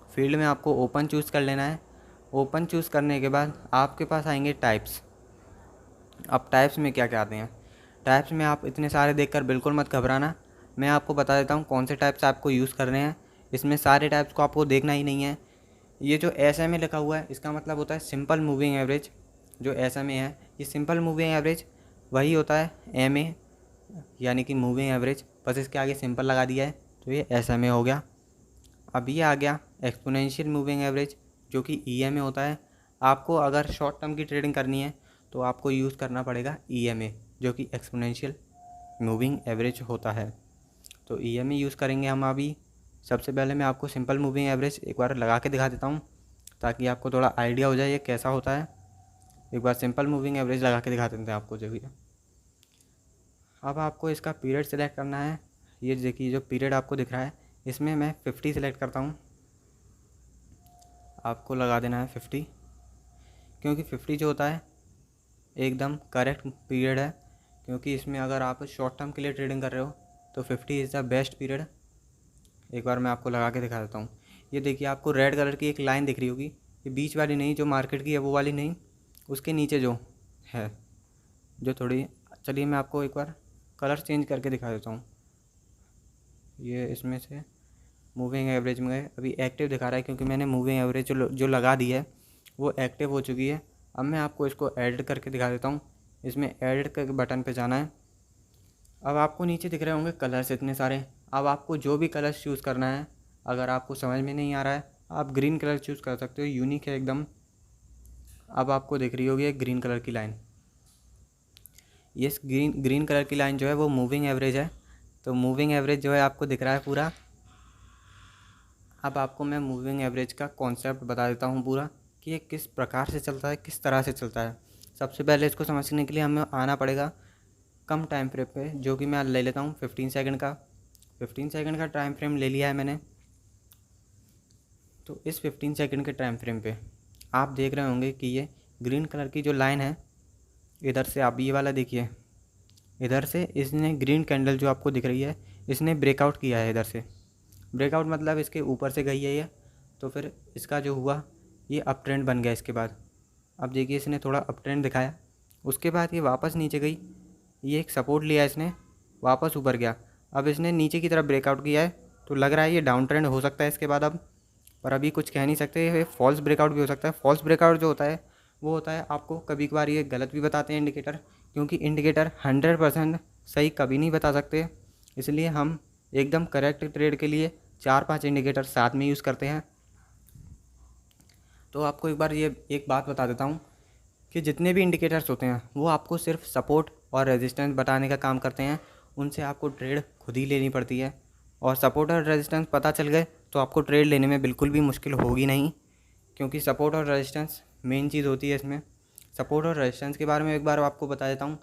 फील्ड में आपको ओपन चूज़ कर लेना है। ओपन चूज़ करने के बाद आपके पास आएंगे टाइप्स। अब टाइप्स में क्या क्या आते हैं? टाइप्स में आप इतने सारे देखकर बिल्कुल मत घबराना, मैं आपको बता देता हूँ कौन से टाइप्स आपको यूज़ करने हैं। इसमें सारे टाइप्स को आपको देखना ही नहीं है। ये जो SMA लिखा हुआ है इसका मतलब होता है सिंपल मूविंग एवरेज। जो SMA है ये सिंपल मूविंग एवरेज वही होता है MA, यानी कि मूविंग एवरेज, बस इसके आगे सिंपल लगा दिया है तो ये SMA हो गया। अब ये आ गया एक्सपोनेंशियल मूविंग एवरेज, जो कि EMA होता है। आपको अगर शॉर्ट टर्म की ट्रेडिंग करनी है तो आपको यूज़ करना पड़ेगा EMA, जो कि एक्सपोनेंशियल मूविंग एवरेज होता है। तो EMA यूज़ करेंगे हम अभी। सबसे पहले मैं आपको सिंपल मूविंग एवरेज एक बार लगा के दिखा देता हूँ ताकि आपको थोड़ा आइडिया हो जाए ये कैसा होता है। एक बार सिंपल मूविंग एवरेज लगा के दिखा देते हैं आपको। जो अब आपको इसका पीरियड सेलेक्ट करना है। ये देखिए जो पीरियड आपको दिख रहा है इसमें मैं 50 सेलेक्ट करता हूँ। आपको लगा देना है 50, क्योंकि 50 जो होता है एकदम करेक्ट पीरियड है। क्योंकि इसमें अगर आप शॉर्ट टर्म के लिए ट्रेडिंग कर रहे हो तो 50 इज़ द बेस्ट पीरियड। एक बार मैं आपको लगा के दिखा देता हूँ। ये देखिए आपको रेड कलर की एक लाइन दिख रही होगी, ये बीच वाली नहीं जो मार्केट की है वो वाली नहीं, उसके नीचे जो है जो थोड़ी, चलिए मैं आपको एक बार कलर चेंज करके दिखा देता हूँ। ये इसमें से मूविंग एवरेज में अभी एक्टिव दिखा रहा है, क्योंकि मैंने मूविंग एवरेज जो लगा दी है वो एक्टिव हो चुकी है। अब मैं आपको इसको एडिट करके दिखा देता हूँ। इसमें एडिट के बटन पे जाना है। अब आपको नीचे दिख रहे होंगे कलर्स इतने सारे। अब आपको जो भी कलर्स चूज़ करना है अगर आपको समझ में नहीं आ रहा है आप ग्रीन कलर चूज़ कर सकते हो, यूनिक है एकदम। अब आपको दिख रही होगी एक ग्रीन कलर की लाइन, ये ग्रीन कलर की लाइन जो है वो मूविंग एवरेज है। तो मूविंग एवरेज जो है आपको दिख रहा है पूरा। अब आपको मैं मूविंग एवरेज का कॉन्सेप्ट बता देता हूँ पूरा, कि ये किस प्रकार से चलता है, किस तरह से चलता है। सबसे पहले इसको समझने के लिए हमें आना पड़ेगा कम टाइम फ्रेम पे, जो कि मैं ले लेता हूँ 15 सेकंड का। 15 सेकंड का टाइम फ्रेम ले लिया है मैंने। तो इस 15 सेकंड के टाइम फ्रेम पे आप देख रहे होंगे कि ये ग्रीन कलर की जो लाइन है, इधर से आप ये वाला देखिए, इधर से इसने ग्रीन कैंडल जो आपको दिख रही है, इसने ब्रेकआउट किया है इधर से। ब्रेकआउट मतलब इसके ऊपर से गई है ये, तो फिर इसका जो हुआ ये अप ट्रेंड बन गया। इसके बाद अब देखिए इसने थोड़ा अप ट्रेंड दिखाया, उसके बाद ये वापस नीचे गई, ये एक सपोर्ट लिया इसने, वापस ऊपर गया। अब इसने नीचे की तरफ ब्रेकआउट किया है, तो लग रहा है ये डाउन ट्रेंड हो सकता है इसके बाद अब, पर अभी कुछ कह नहीं सकते। ये फॉल्स ब्रेकआउट भी हो सकता है। फॉल्स ब्रेकआउट जो होता है वो होता है, आपको कभी कभार ये गलत भी बताते हैं इंडिकेटर, क्योंकि इंडिकेटर 100% सही कभी नहीं बता सकते। इसलिए हम एकदम करेक्ट ट्रेड के लिए 4-5 इंडिकेटर साथ में यूज़ करते हैं। तो आपको एक बार ये एक बात बता देता हूँ कि जितने भी इंडिकेटर्स होते हैं वो आपको सिर्फ सपोर्ट और रेजिस्टेंस बताने का काम करते हैं, उनसे आपको ट्रेड खुद ही लेनी पड़ती है। और सपोर्ट और रेजिस्टेंस पता चल गए तो आपको ट्रेड लेने में बिल्कुल भी मुश्किल होगी नहीं, क्योंकि सपोर्ट और रेजिस्टेंस मेन चीज़ होती है इसमें। सपोर्ट और रेजिस्टेंस के बारे में एक बार आपको बता देता हूँ।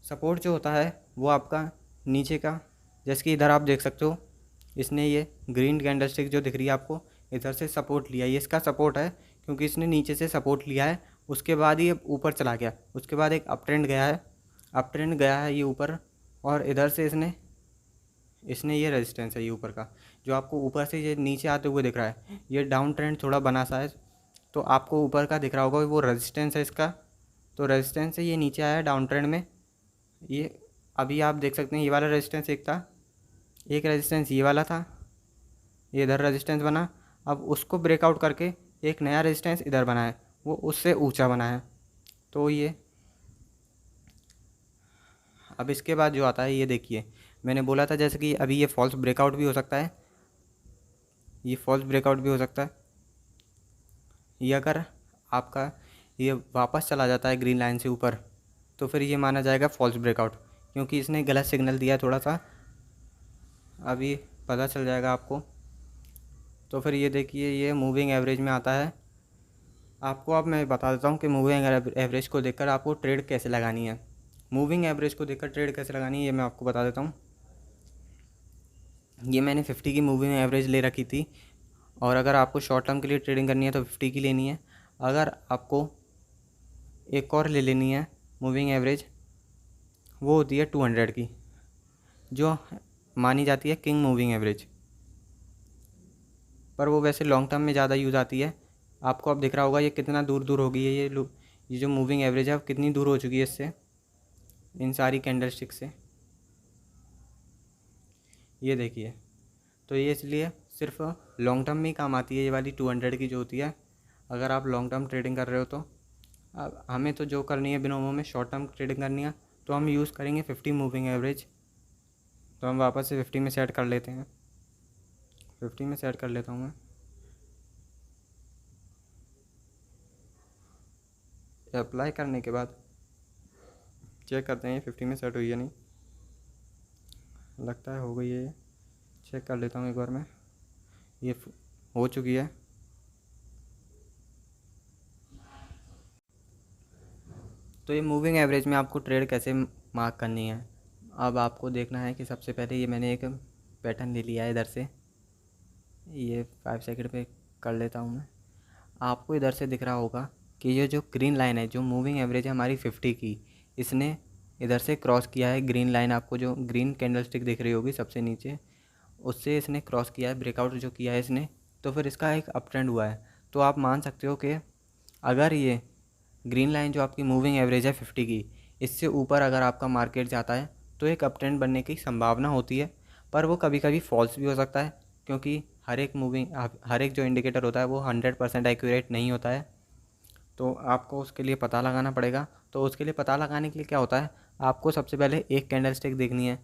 सपोर्ट जो होता है वो आपका नीचे का, जैसे कि इधर आप देख सकते हो, इसने ये ग्रीन कैंडलस्टिक जो दिख रही है आपको, इधर से सपोर्ट लिया, ये इसका सपोर्ट है, क्योंकि इसने नीचे से सपोर्ट लिया है। उसके बाद ये ऊपर चला गया, उसके बाद एक अप ट्रेंड गया है, अप ट्रेंड गया है ये ऊपर, और इधर से इसने इसने ये रेजिस्टेंस है ये ऊपर का, जो आपको ऊपर से ये नीचे आते हुए दिख रहा है, ये डाउन ट्रेंड थोड़ा बना सा है, तो आपको ऊपर का दिख रहा होगा वो रेजिस्टेंस है इसका। तो रेजिस्टेंस से ये नीचे आया है डाउन ट्रेंड में। ये अभी आप देख सकते हैं ये वाला रेजिस्टेंस एक था, एक रेजिस्टेंस ये वाला था, ये इधर रेजिस्टेंस बना। अब उसको ब्रेकआउट करके एक नया रेजिस्टेंस इधर बना है, वो उससे ऊंचा बना है। तो ये अब इसके बाद जो आता है ये देखिए, मैंने बोला था जैसे कि अभी ये फॉल्स ब्रेकआउट भी हो सकता है, ये फॉल्स ब्रेकआउट भी हो सकता है। ये अगर आपका ये वापस चला जाता है ग्रीन लाइन से ऊपर, तो फिर ये माना जाएगा फॉल्स ब्रेकआउट, क्योंकि इसने गलत सिग्नल दिया थोड़ा सा, अभी पता चल जाएगा आपको। तो फिर ये देखिए ये मूविंग एवरेज में आता है। आपको अब मैं बता देता हूँ कि मूविंग एवरेज को देखकर आपको ट्रेड कैसे लगानी है। मूविंग एवरेज को देखकर ट्रेड कैसे लगानी है ये मैं आपको बता देता हूँ। ये मैंने 50 की मूविंग एवरेज ले रखी थी, और अगर आपको शॉर्ट टर्म के लिए ट्रेडिंग करनी है तो 50 की लेनी है। अगर आपको एक और ले लेनी है मूविंग एवरेज, वो होती है 200 की, जो मानी जाती है किंग मूविंग एवरेज, पर वो वैसे लॉन्ग टर्म में ज़्यादा यूज़ आती है। आपको अब दिख रहा होगा ये कितना दूर दूर हो गई है, ये जो मूविंग एवरेज है अब कितनी दूर हो चुकी है इससे, इन सारी कैंडलस्टिक से, ये देखिए। तो ये इसलिए सिर्फ लॉन्ग टर्म में ही काम आती है ये वाली 200 की जो होती है, अगर आप लॉन्ग टर्म ट्रेडिंग कर रहे हो तो। अब हमें तो जो करनी है बिनोमो में शॉर्ट टर्म ट्रेडिंग करनी है, तो हम यूज़ करेंगे 50 मूविंग एवरेज। तो हम वापस से 50 में सेट कर लेते हैं, 50 में सेट कर लेता हूँ मैं। अप्लाई करने के बाद चेक करते हैं ये 50 में सेट हुई है नहीं, लगता है हो गई है। ये चेक कर लेता हूँ एक बार मैं, ये हो चुकी है। तो ये मूविंग एवरेज में आपको ट्रेड कैसे मार्क करनी है, अब आपको देखना है कि सबसे पहले ये मैंने एक पैटर्न ले लिया है इधर से, ये 5 सेकंड पे कर लेता हूँ मैं। आपको इधर से दिख रहा होगा कि ये जो ग्रीन लाइन है, जो मूविंग एवरेज है हमारी 50 की, इसने इधर से क्रॉस किया है ग्रीन लाइन, आपको जो ग्रीन कैंडलस्टिक दिख रही होगी सबसे नीचे, उससे इसने क्रॉस किया है, ब्रेकआउट जो किया है इसने, तो फिर इसका एक अप ट्रेंड हुआ है। तो आप मान सकते हो कि अगर ये ग्रीन लाइन जो आपकी मूविंग एवरेज है 50 की, इससे ऊपर अगर आपका मार्केट जाता है तो एक अप ट्रेंड बनने की संभावना होती है, पर वो कभी कभी फॉल्स भी हो सकता है, क्योंकि हर एक जो इंडिकेटर होता है वो 100% एक्यूरेट नहीं होता है। तो आपको उसके लिए पता लगाना पड़ेगा। तो उसके लिए पता लगाने के लिए क्या होता है, आपको सबसे पहले एक कैंडल स्टिक देखनी है,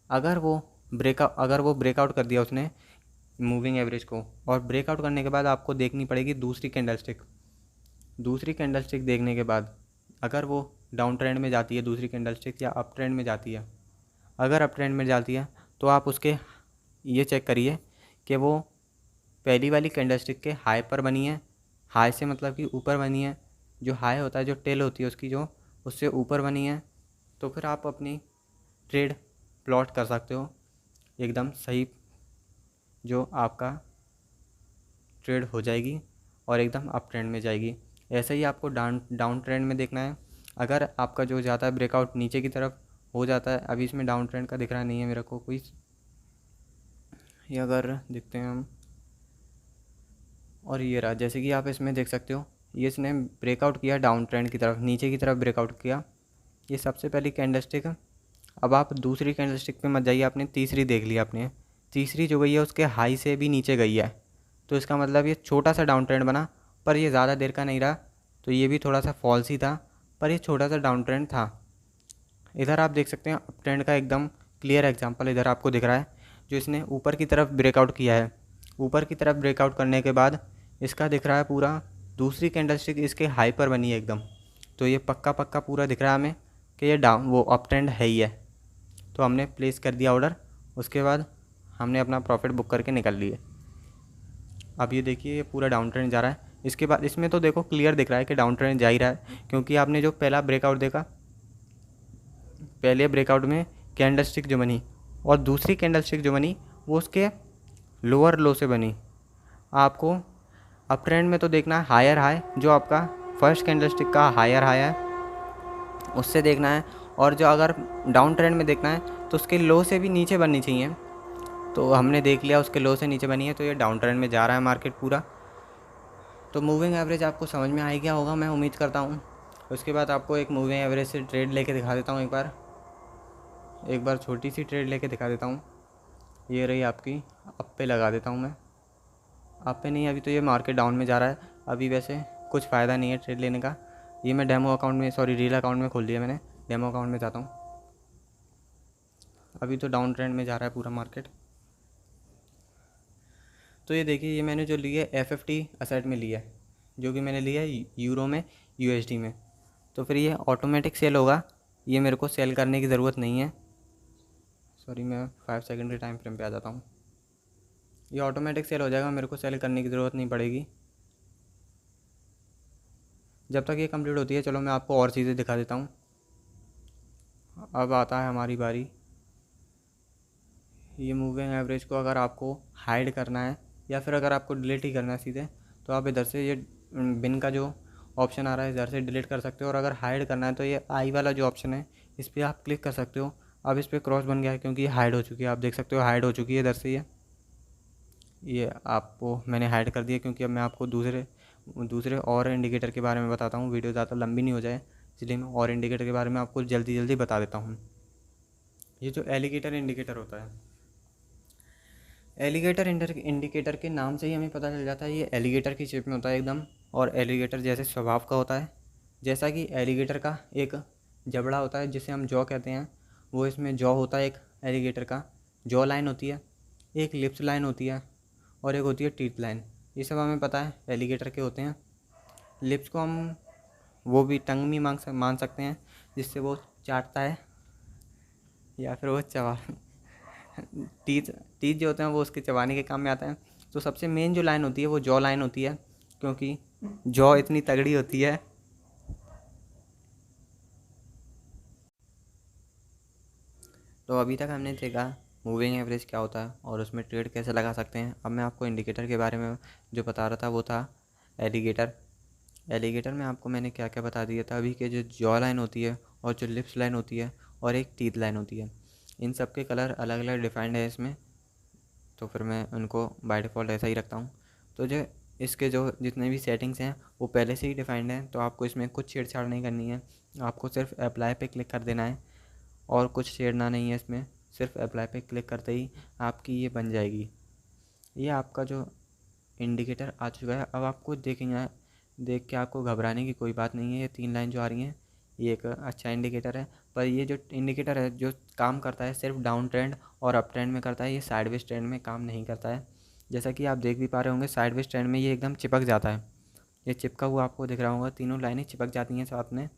अगर वो ब्रेकआउट कर दिया उसने मूविंग एवरेज को, और ब्रेकआउट करने के बाद आपको देखनी पड़ेगी दूसरी कैंडलस्टिक। दूसरी कैंडलस्टिक देखने के बाद अगर वो डाउन ट्रेंड में जाती है दूसरी कैंडलस्टिक, या अप ट्रेंड में जाती है, अगर अप ट्रेंड में जाती है तो आप उसके ये चेक करिए कि वो पहली वाली कैंडलस्टिक के हाई पर बनी है, हाई से मतलब कि ऊपर बनी है, जो हाई होता है जो टेल होती है उसकी जो उससे ऊपर बनी है, तो फिर आप अपनी ट्रेड प्लॉट कर सकते हो एकदम सही, जो आपका ट्रेड हो जाएगी और एकदम अप ट्रेंड में जाएगी। ऐसे ही आपको डाउन ट्रेंड में देखना है। अगर आपका जो जाता है ब्रेकआउट नीचे की तरफ हो जाता है, अभी इसमें डाउन ट्रेंड का दिख रहा नहीं है मेरे को कोई, ये अगर देखते हैं हम, और ये रहा, जैसे कि आप इसमें देख सकते हो ये इसने ब्रेकआउट किया डाउन ट्रेंड की तरफ, नीचे की तरफ ब्रेकआउट किया। ये सबसे पहली कैंडलस्टिक है। अब आप दूसरी कैंडलस्टिक पे मत जाइए, आपने तीसरी देख लिया, आपने तीसरी जो गई है उसके हाई से भी नीचे गई है, तो इसका मतलब ये छोटा सा डाउन ट्रेंड बना, पर ये ज़्यादा देर का नहीं रहा, तो ये भी थोड़ा सा फॉल्स ही था, पर ये छोटा सा डाउन ट्रेंड था। इधर आप देख सकते हैं अप ट्रेंड का एकदम क्लियर एग्जांपल इधर आपको दिख रहा है, जो इसने ऊपर की तरफ ब्रेकआउट किया है। ऊपर की तरफ ब्रेकआउट करने के बाद इसका दिख रहा है पूरा दूसरी कैंडलस्टिक इसके हाई पर बनी है एकदम, तो ये पक्का पक्का पूरा दिख रहा है हमें कि ये डाउन वो अप ट्रेंड है ही है। तो हमने प्लेस कर दिया ऑर्डर, उसके बाद हमने अपना प्रॉफिट बुक करके निकल लिए। अब ये देखिए ये पूरा डाउन ट्रेंड जा रहा है। इसके बाद इसमें तो देखो क्लियर दिख रहा है कि डाउन ट्रेंड जा ही रहा है, क्योंकि आपने जो पहला ब्रेकआउट देखा, पहले ब्रेकआउट में कैंडलस्टिक जो बनी और दूसरी कैंडलस्टिक जो बनी वो उसके लोअर लो से बनी। आपको अप ट्रेंड में तो देखना है हायर हाई, जो आपका फर्स्ट कैंडलस्टिक का हायर हाई है उससे देखना है, और जो अगर डाउन ट्रेंड में देखना है तो उसके लो से भी नीचे बननी चाहिए। तो हमने देख लिया उसके लो से नीचे बनी है, तो ये डाउन ट्रेंड में जा रहा है मार्केट पूरा। तो मूविंग एवरेज आपको समझ में आ गया होगा, मैं उम्मीद करता हूँ। उसके बाद आपको एक मूविंग एवरेज से ट्रेड लेके दिखा देता हूँ, एक बार छोटी सी ट्रेड लेके दिखा देता हूँ। ये रही आपकी, अप पे लगा देता हूँ मैं, अप पे नहीं, अभी तो ये मार्केट डाउन में जा रहा है, अभी वैसे कुछ फ़ायदा नहीं है ट्रेड लेने का। ये मैं डेमो अकाउंट में, सॉरी रील अकाउंट में खोल लिया मैंने, डेमो अकाउंट में जाता हूँ। अभी तो डाउन ट्रेंड में जा रहा है पूरा मार्केट। तो ये देखिए ये मैंने जो लिया है FFT असेट में लिया है, जो कि मैंने लिया है यूरो में USD में, तो फिर ये ऑटोमेटिक सेल होगा, ये मेरे को सेल करने की ज़रूरत नहीं है। सॉरी मैं 5 सेकंड के टाइम फ्रेम पे आ जाता हूँ। ये ऑटोमेटिक सेल हो जाएगा, मेरे को सेल करने की ज़रूरत नहीं पड़ेगी जब तक ये कंप्लीट होती है। चलो मैं आपको और चीज़ें दिखा देता हूँ। अब आता है हमारी बारी। ये मूविंग एवरेज को अगर आपको हाइड करना है या फिर अगर आपको डिलीट ही करना है सीधे, तो आप इधर से ये बिन का जो ऑप्शन आ रहा है इधर से डिलीट कर सकते हो, और अगर हाइड करना है तो ये आई वाला जो ऑप्शन है इस पर आप क्लिक कर सकते हो। अब इस पर क्रॉस बन गया है क्योंकि ये हाइड हो चुकी है, आप देख सकते हो हाइड हो चुकी है इधर से। ये आपको मैंने हाइड कर दिया, क्योंकि अब मैं आपको दूसरे दूसरे और इंडिकेटर के बारे में बताता हूँ, वीडियो ज़्यादा लंबी नहीं हो जाए, इसलिए मैं और इंडिकेटर के बारे में आपको जल्दी जल्दी बता देता हूँ। ये जो एलिगेटर इंडिकेटर होता है, एलिगेटर इंडिकेटर के नाम से ही हमें पता चल जाता है ये एलिगेटर की शेप में होता है एकदम, और एलिगेटर जैसे स्वभाव का होता है। जैसा कि एलिगेटर का एक जबड़ा होता है जिसे हम जॉ कहते हैं, वो इसमें जॉ होता है, एक एलिगेटर का जॉ लाइन होती है, एक लिप्स लाइन होती है, और एक होती है टीथ लाइन। ये सब हमें पता है एलिगेटर के होते हैं। लिप्स को हम वो भी टंग भी मान सकते हैं, जिससे वो चाटता है या फिर वो चबा टीथ टीथ जो होते हैं वो उसके चबाने के काम में आता है। तो सबसे मेन जो लाइन होती है वो जॉ लाइन होती है, क्योंकि जॉ इतनी तगड़ी होती है। तो अभी तक हमने देखा मूविंग एवरेज क्या होता है और उसमें ट्रेड कैसे लगा सकते हैं। अब मैं आपको इंडिकेटर के बारे में जो बता रहा था वो था एलिगेटर। एलिगेटर में आपको मैंने क्या क्या बता दिया था अभी, के जो जॉ लाइन होती है और जो लिप्स लाइन होती है और एक टीथ लाइन होती है, इन सब के कलर अलग अलग डिफाइंड है इसमें, तो फिर मैं उनको बाय डिफ़ॉल्ट ऐसा ही रखता हूँ। तो जो इसके जो जितने भी सेटिंग्स हैं वो पहले से ही डिफाइंड हैं, तो आपको इसमें कुछ छेड़छाड़ नहीं करनी है, आपको सिर्फ अप्लाई पे क्लिक कर देना है और कुछ छेड़ना नहीं है इसमें। सिर्फ अप्लाई पे क्लिक करते ही आपकी ये बन जाएगी। ये आपका जो इंडिकेटर आ चुका है। अब आपको देखेंगे, देख के आपको घबराने की कोई बात नहीं है। ये 3 लाइन जो आ रही हैं ये एक अच्छा इंडिकेटर है, पर ये जो इंडिकेटर है जो काम करता है सिर्फ डाउन ट्रेंड और अप ट्रेंड में करता है, ये साइडवेज ट्रेंड में काम नहीं करता है। जैसा कि आप देख भी पा रहे होंगे साइडवेज ट्रेंड में ये एकदम चिपक जाता है, ये चिपका हुआ आपको दिख रहा होगा, तीनों लाइनें चिपक जाती हैं साथ में,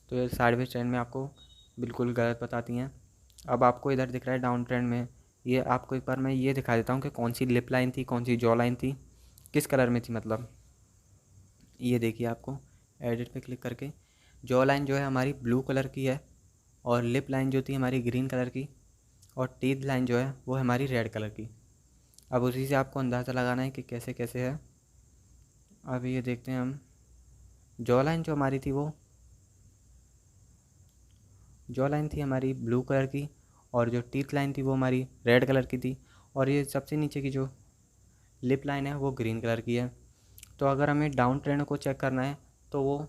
तो ये साइडवेज ट्रेंड में आपको बिल्कुल गलत बताती हैं। अब आपको इधर दिख रहा है डाउन ट्रेंड में, ये आपको एक बार मैं ये दिखा देता हूँ कि कौन सी लिप लाइन थी, कौन सी जॉ लाइन थी, किस कलर में थी। मतलब ये देखिए, आपको एडिट पे क्लिक करके जॉ लाइन जो है हमारी ब्लू कलर की है, और लिप लाइन जो थी हमारी ग्रीन कलर की, और टीथ लाइन जो है वो हमारी रेड कलर की। अब उसी से आपको अंदाज़ा लगाना है कि कैसे कैसे है। अब ये देखते हैं हम, जॉ लाइन जो हमारी थी वो जॉ लाइन थी हमारी ब्लू कलर की, और जो टीथ लाइन थी वो हमारी रेड कलर की थी, और ये सबसे नीचे की जो लिप लाइन है वो ग्रीन कलर की है। तो अगर हमें डाउन ट्रेंड को चेक करना है तो वो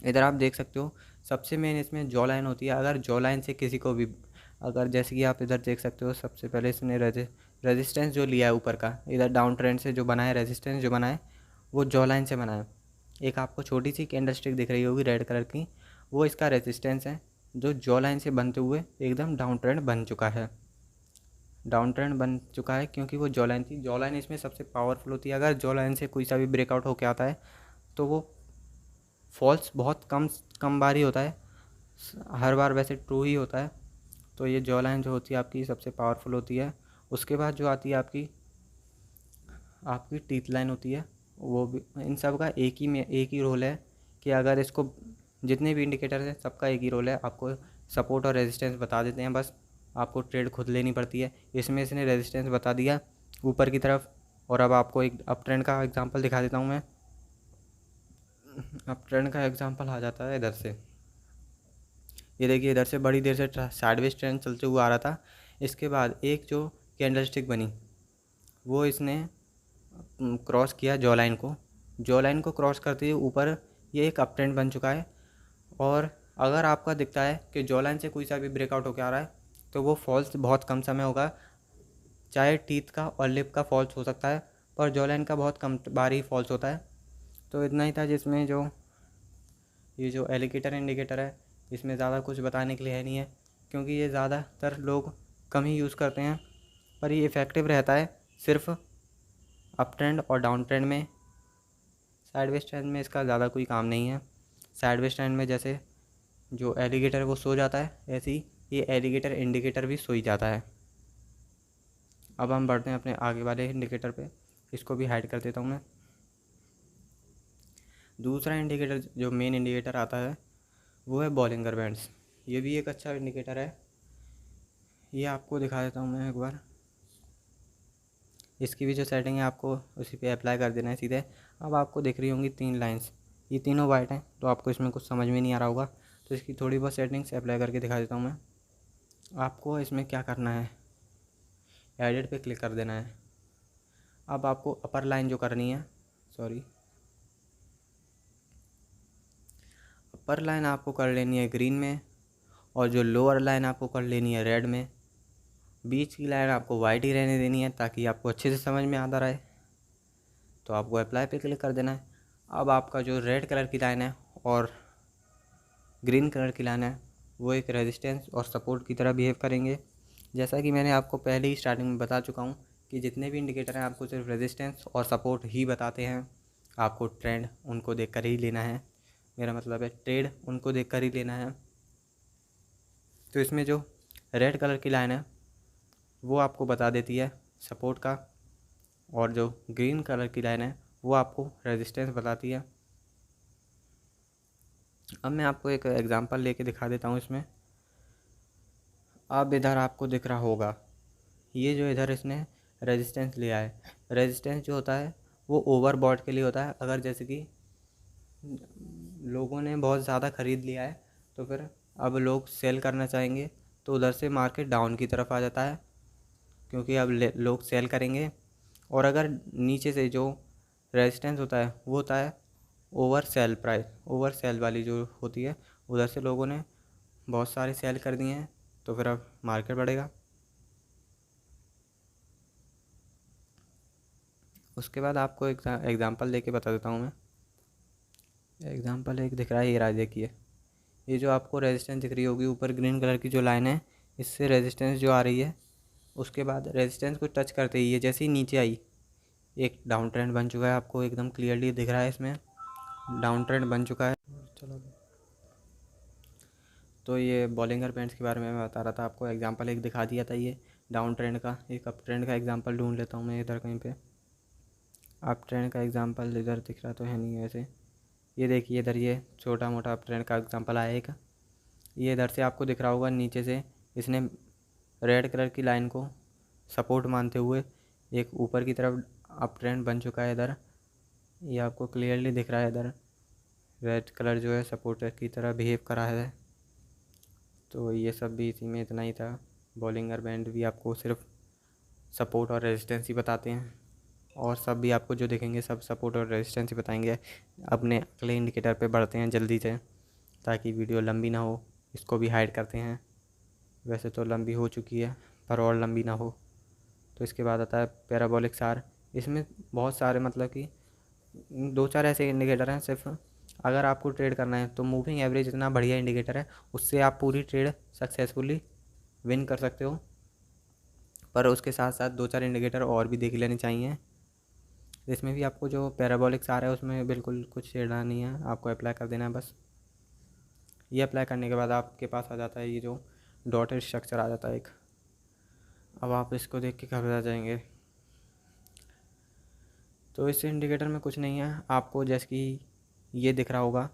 इधर आप देख सकते हो, सबसे मेन इसमें जॉ लाइन होती है। अगर जॉ लाइन से किसी को भी, अगर जैसे कि आप इधर देख सकते हो, सबसे पहले इसने रेजिस्टेंस जो लिया है ऊपर का, इधर डाउन ट्रेंड से जो बना है, रेजिस्टेंस जो बना है वो जॉ लाइन से बना है। एक आपको छोटी सी कैंडल स्टिक दिख रही होगी रेड कलर की, वो इसका रेजिस्टेंस है, जो जॉ लाइन से बनते हुए एकदम डाउन ट्रेंड बन चुका है। डाउन ट्रेंड बन चुका है क्योंकि वो जॉ लाइन थी। जॉ लाइन इसमें सबसे पावरफुल होती है। अगर जॉ लाइन से कोई सा भी ब्रेकआउट होकर आता है तो वो फॉल्स बहुत कम कम बार ही होता है, हर बार वैसे ट्रू ही होता है। तो ये जॉ लाइन जो होती है आपकी सबसे पावरफुल होती है। उसके बाद जो आती है आपकी आपकी टीथ लाइन होती है, वो भी इन सब का एक ही रोल है कि अगर इसको, जितने भी इंडिकेटर हैं सबका एक ही रोल है, आपको सपोर्ट और रेजिस्टेंस बता देते हैं, बस आपको ट्रेड खुद लेनी पड़ती है। इसमें इसने रेजिस्टेंस बता दिया ऊपर की तरफ। और अब आपको एक अप ट्रेंड का एग्जांपल दिखा देता हूँ मैं। अप ट्रेंड का एग्जांपल आ जाता है इधर से, ये देखिए इधर से बड़ी देर से साइडवेज ट्रेंड चलते हुआ आ रहा था। इसके बाद एक जो कैंडल स्टिक बनी वो इसने क्रॉस किया जॉ लाइन को, जॉ लाइन को क्रॉस करते हुए ऊपर ये एक अप ट्रेंड बन चुका है। और अगर आपका दिखता है कि जॉ लाइन से कोई सा भी ब्रेकआउट होकर आ रहा है तो वो फॉल्स बहुत कम समय होगा, चाहे टीथ का और लिप का फॉल्स हो सकता है, पर जॉ लाइन का बहुत कम बार ही फॉल्स होता है। तो इतना ही था जिसमें जो ये जो एलिगेटर इंडिकेटर है, इसमें ज़्यादा कुछ बताने के लिए है नहीं है, क्योंकि ये ज़्यादातर लोग कम ही यूज़ करते हैं, पर ये इफ़ेक्टिव रहता है सिर्फ अप ट्रेंड और डाउन ट्रेंड में। साइडवेज ट्रेंड में इसका ज़्यादा कोई काम नहीं है। साइडवेज ट्रेंड में जैसे जो एलिगेटर है वो सो जाता है, ऐसे ही ये एलिगेटर इंडिकेटर भी सो ही जाता है। अब हम बढ़ते हैं अपने आगे वाले इंडिकेटर पे, इसको भी हाइड कर देता हूँ मैं। दूसरा इंडिकेटर जो मेन इंडिकेटर आता है वो है बॉलिंगर बैंड्स। ये भी एक अच्छा इंडिकेटर है, ये आपको दिखा देता हूँ मैं एक बार। इसकी भी जो सेटिंग है आपको उसी पे अप्लाई कर देना है सीधे। अब आपको दिख रही होंगी 3 लाइंस, ये तीनों वाइट हैं, तो आपको इसमें कुछ समझ में नहीं आ रहा होगा, तो इसकी थोड़ी बहुत सेटिंग्स अप्लाई करके दिखा देता हूँ मैं। आपको इसमें क्या करना है, एडिट पे क्लिक कर देना है। अब आपको अपर लाइन जो करनी है, सॉरी, अपर लाइन आपको कर लेनी है ग्रीन में, और जो लोअर लाइन आपको कर लेनी है रेड में। बीच की लाइन आपको वाइट ही रहने देनी है ताकि आपको अच्छे से समझ में आता रहे। तो आपको अप्लाई पे क्लिक कर देना है। अब आपका जो रेड कलर की लाइन है और ग्रीन कलर की लाइन है वो एक रेजिस्टेंस और सपोर्ट की तरह बिहेव करेंगे। जैसा कि मैंने आपको पहले ही स्टार्टिंग में बता चुका हूँ कि जितने भी इंडिकेटर हैं आपको सिर्फ रेजिस्टेंस और सपोर्ट ही बताते हैं, आपको ट्रेंड उनको देखकर ही लेना है, मेरा मतलब है ट्रेड उनको देखकर ही लेना है। तो इसमें जो रेड कलर की लाइन है वो आपको बता देती है सपोर्ट का, और जो ग्रीन कलर की लाइन है वो आपको रेजिस्टेंस बताती है। अब मैं आपको एक एग्जांपल लेके दिखा देता हूँ इसमें। अब इधर आपको दिख रहा होगा, ये जो इधर इसने रेजिस्टेंस लिया है, रेजिस्टेंस जो होता है वो ओवरबॉट के लिए होता है। अगर जैसे कि लोगों ने बहुत ज़्यादा ख़रीद लिया है तो फिर अब लोग सेल करना चाहेंगे, तो उधर से मार्केट डाउन की तरफ आ जाता है, क्योंकि अब लोग सेल करेंगे। और अगर नीचे से जो रेजिस्टेंस होता है वो होता है over sale price, over cell वाली जो होती है, उधर से लोगों ने बहुत सारे सेल कर दिए हैं, तो फिर अब मार्केट बढ़ेगा। उसके बाद आपको एक एग्ज़ाम्पल देके बता देता हूँ मैं। एग्ज़ाम्पल एक दिख रहा है, ये रहा, देखिए ये जो आपको रेजिस्टेंस दिख रही होगी ऊपर ग्रीन कलर की जो लाइन है, इससे रेजिस्टेंस जो आ रही है उसके बाद रेजिस्टेंस को टच करते ही ये जैसे ही नीचे आई एक डाउन ट्रेंड बन चुका है, आपको एकदम क्लियरली दिख रहा है इसमें डाउन ट्रेंड बन चुका है। चलो, तो ये बॉलिंगर बैंड्स के बारे में मैं बता रहा था आपको, एग्जांपल एक दिखा दिया था ये डाउन ट्रेंड का। एक अप ट्रेंड का एग्जांपल ढूंढ लेता हूँ मैं इधर कहीं पे। अप ट्रेंड का एग्जांपल इधर दिख रहा तो है नहीं वैसे। ये देखिए इधर ये छोटा मोटा अप ट्रेंड का एग्जांपल आया एक। ये इधर से आपको दिख रहा होगा नीचे से इसने रेड कलर की लाइन को सपोर्ट मानते हुए एक ऊपर की तरफ अप ट्रेंड बन चुका है इधर। ये आपको क्लियरली दिख रहा है इधर रेड कलर जो है सपोर्ट की तरह बिहेव करा है। तो ये सब भी इसी में इतना ही था। बॉलिंगर बैंड भी आपको सिर्फ सपोर्ट और रेजिस्टेंस ही बताते हैं, और सब भी आपको जो दिखेंगे सब सपोर्ट और रेजिस्टेंस ही बताएंगे। अपने अगले इंडिकेटर पे बढ़ते हैं जल्दी से ताकि वीडियो लंबी ना हो। इसको भी हाइड करते हैं, वैसे तो लंबी हो चुकी है पर और लंबी ना हो। तो इसके बाद आता है पैराबोलिक सार। इसमें बहुत सारे मतलब कि 2-4 ऐसे इंडिकेटर हैं सिर्फ। अगर आपको ट्रेड करना है तो मूविंग एवरेज इतना बढ़िया इंडिकेटर है, उससे आप पूरी ट्रेड सक्सेसफुली विन कर सकते हो। पर उसके साथ साथ 2-4 इंडिकेटर और भी देख लेने चाहिए। इसमें भी आपको जो पैराबोलिक सार है उसमें बिल्कुल कुछ छेड़ना नहीं है, आपको अप्लाई कर देना है बस। ये अप्लाई करने के बाद आपके पास आ जाता है ये जो डॉटेड स्ट्रक्चर आ जाता है एक। अब आप इसको देख के घबरा जाएंगे। तो इस इंडिकेटर में कुछ नहीं है, आपको जैसे कि ये दिख रहा होगा,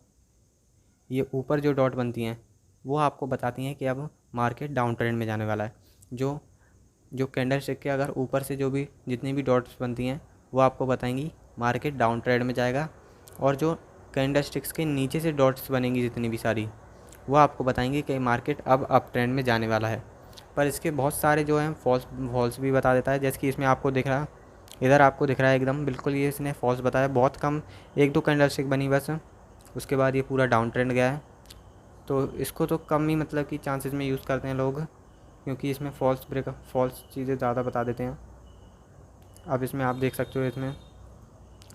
ये ऊपर जो डॉट बनती हैं वो आपको बताती हैं कि अब मार्केट डाउन ट्रेंड में जाने वाला है। जो कैंडल स्टिक के अगर ऊपर से जो भी जितनी भी डॉट्स बनती हैं वो आपको बताएंगी मार्केट डाउन ट्रेंड में जाएगा, और जो कैंडल स्टिक्स के नीचे से डॉट्स बनेंगी जितनी भी सारी वो आपको बताएंगी कि मार्केट अब अप ट्रेंड में जाने वाला है। पर इसके बहुत सारे जो हैं फॉल्स भी बता देता है, जैसे कि इसमें आपको दिख रहा, इधर आपको दिख रहा है एकदम बिल्कुल ये इसने फॉल्स बताया। बहुत कम 1-2 कैंडल स्टिक बनी बस, उसके बाद ये पूरा डाउन ट्रेंड गया है। तो इसको तो कम ही मतलब कि चांसेस में यूज़ करते हैं लोग, क्योंकि इसमें फॉल्स चीज़ें ज़्यादा बता देते हैं। अब इसमें आप देख सकते हो इसमें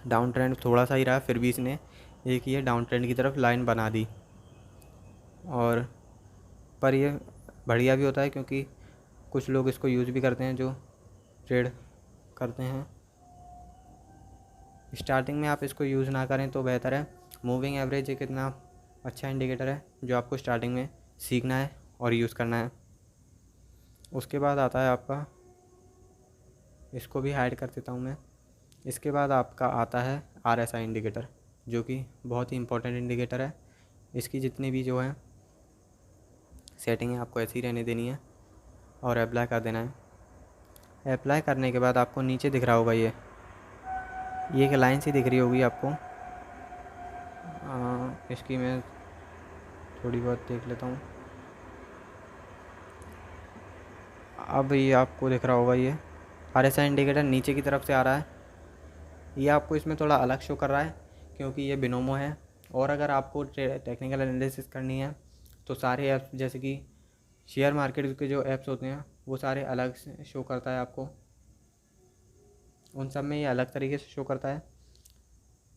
डाउन ट्रेंड थोड़ा सा ही रहा, फिर भी इसने एक ये डाउन ट्रेंड की तरफ लाइन बना दी। और पर ये बढ़िया भी होता है क्योंकि कुछ लोग इसको यूज़ भी करते हैं जो ट्रेड करते हैं। स्टार्टिंग में आप इसको यूज़ ना करें तो बेहतर है। मूविंग एवरेज एक इतना अच्छा इंडिकेटर है जो आपको स्टार्टिंग में सीखना है और यूज़ करना है। उसके बाद आता है आपका, इसको भी हाइड कर देता हूँ मैं। इसके बाद आपका आता है RSI इंडिकेटर, जो कि बहुत ही इंपॉर्टेंट इंडिकेटर है। इसकी जितनी भी जो है सेटिंग है आपको ऐसी ही रहने देनी है और अप्लाई कर देना है। अप्लाई करने के बाद आपको नीचे दिख रहा होगा ये एक लाइन सी दिख रही होगी आपको। इसकी मैं थोड़ी बहुत देख लेता हूँ। अब ये आपको दिख रहा होगा ये RSI इंडिकेटर नीचे की तरफ से आ रहा है। ये आपको इसमें थोड़ा अलग शो कर रहा है क्योंकि ये बिनोमो है। और अगर आपको टेक्निकल एनालिसिस करनी है तो सारे ऐप्स जैसे कि शेयर मार्केट के जो ऐप्स होते हैं वो सारे अलग से शो करता है आपको, उन सब में ये अलग तरीके से शो करता है।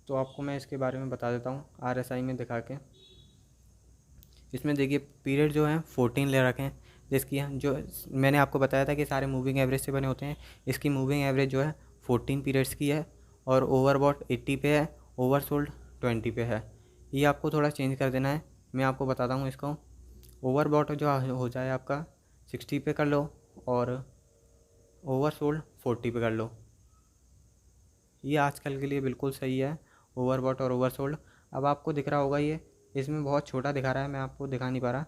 तो आपको मैं इसके बारे में बता देता हूँ RSI में दिखा के। इसमें देखिए पीरियड जो है 14 ले रखे हैं, जिसकी जो मैंने आपको बताया था कि सारे मूविंग एवरेज से बने होते हैं। इसकी मूविंग एवरेज जो है 14 पीरियड्स की है और ओवरबॉट 80 पे है, ओवरसोल्ड 20 पे है। ये आपको थोड़ा चेंज कर देना है, मैं आपको बताता हूँ इसको। ओवरबॉट जो हो जाए आपका 60 पे कर लो और ओवरसोल्ड 40 पे कर लो। ये आजकल के लिए बिल्कुल सही है, ओवरबॉट और ओवरसोल्ड। अब आपको दिख रहा होगा ये इसमें बहुत छोटा दिखा रहा है, मैं आपको दिखा नहीं पा रहा।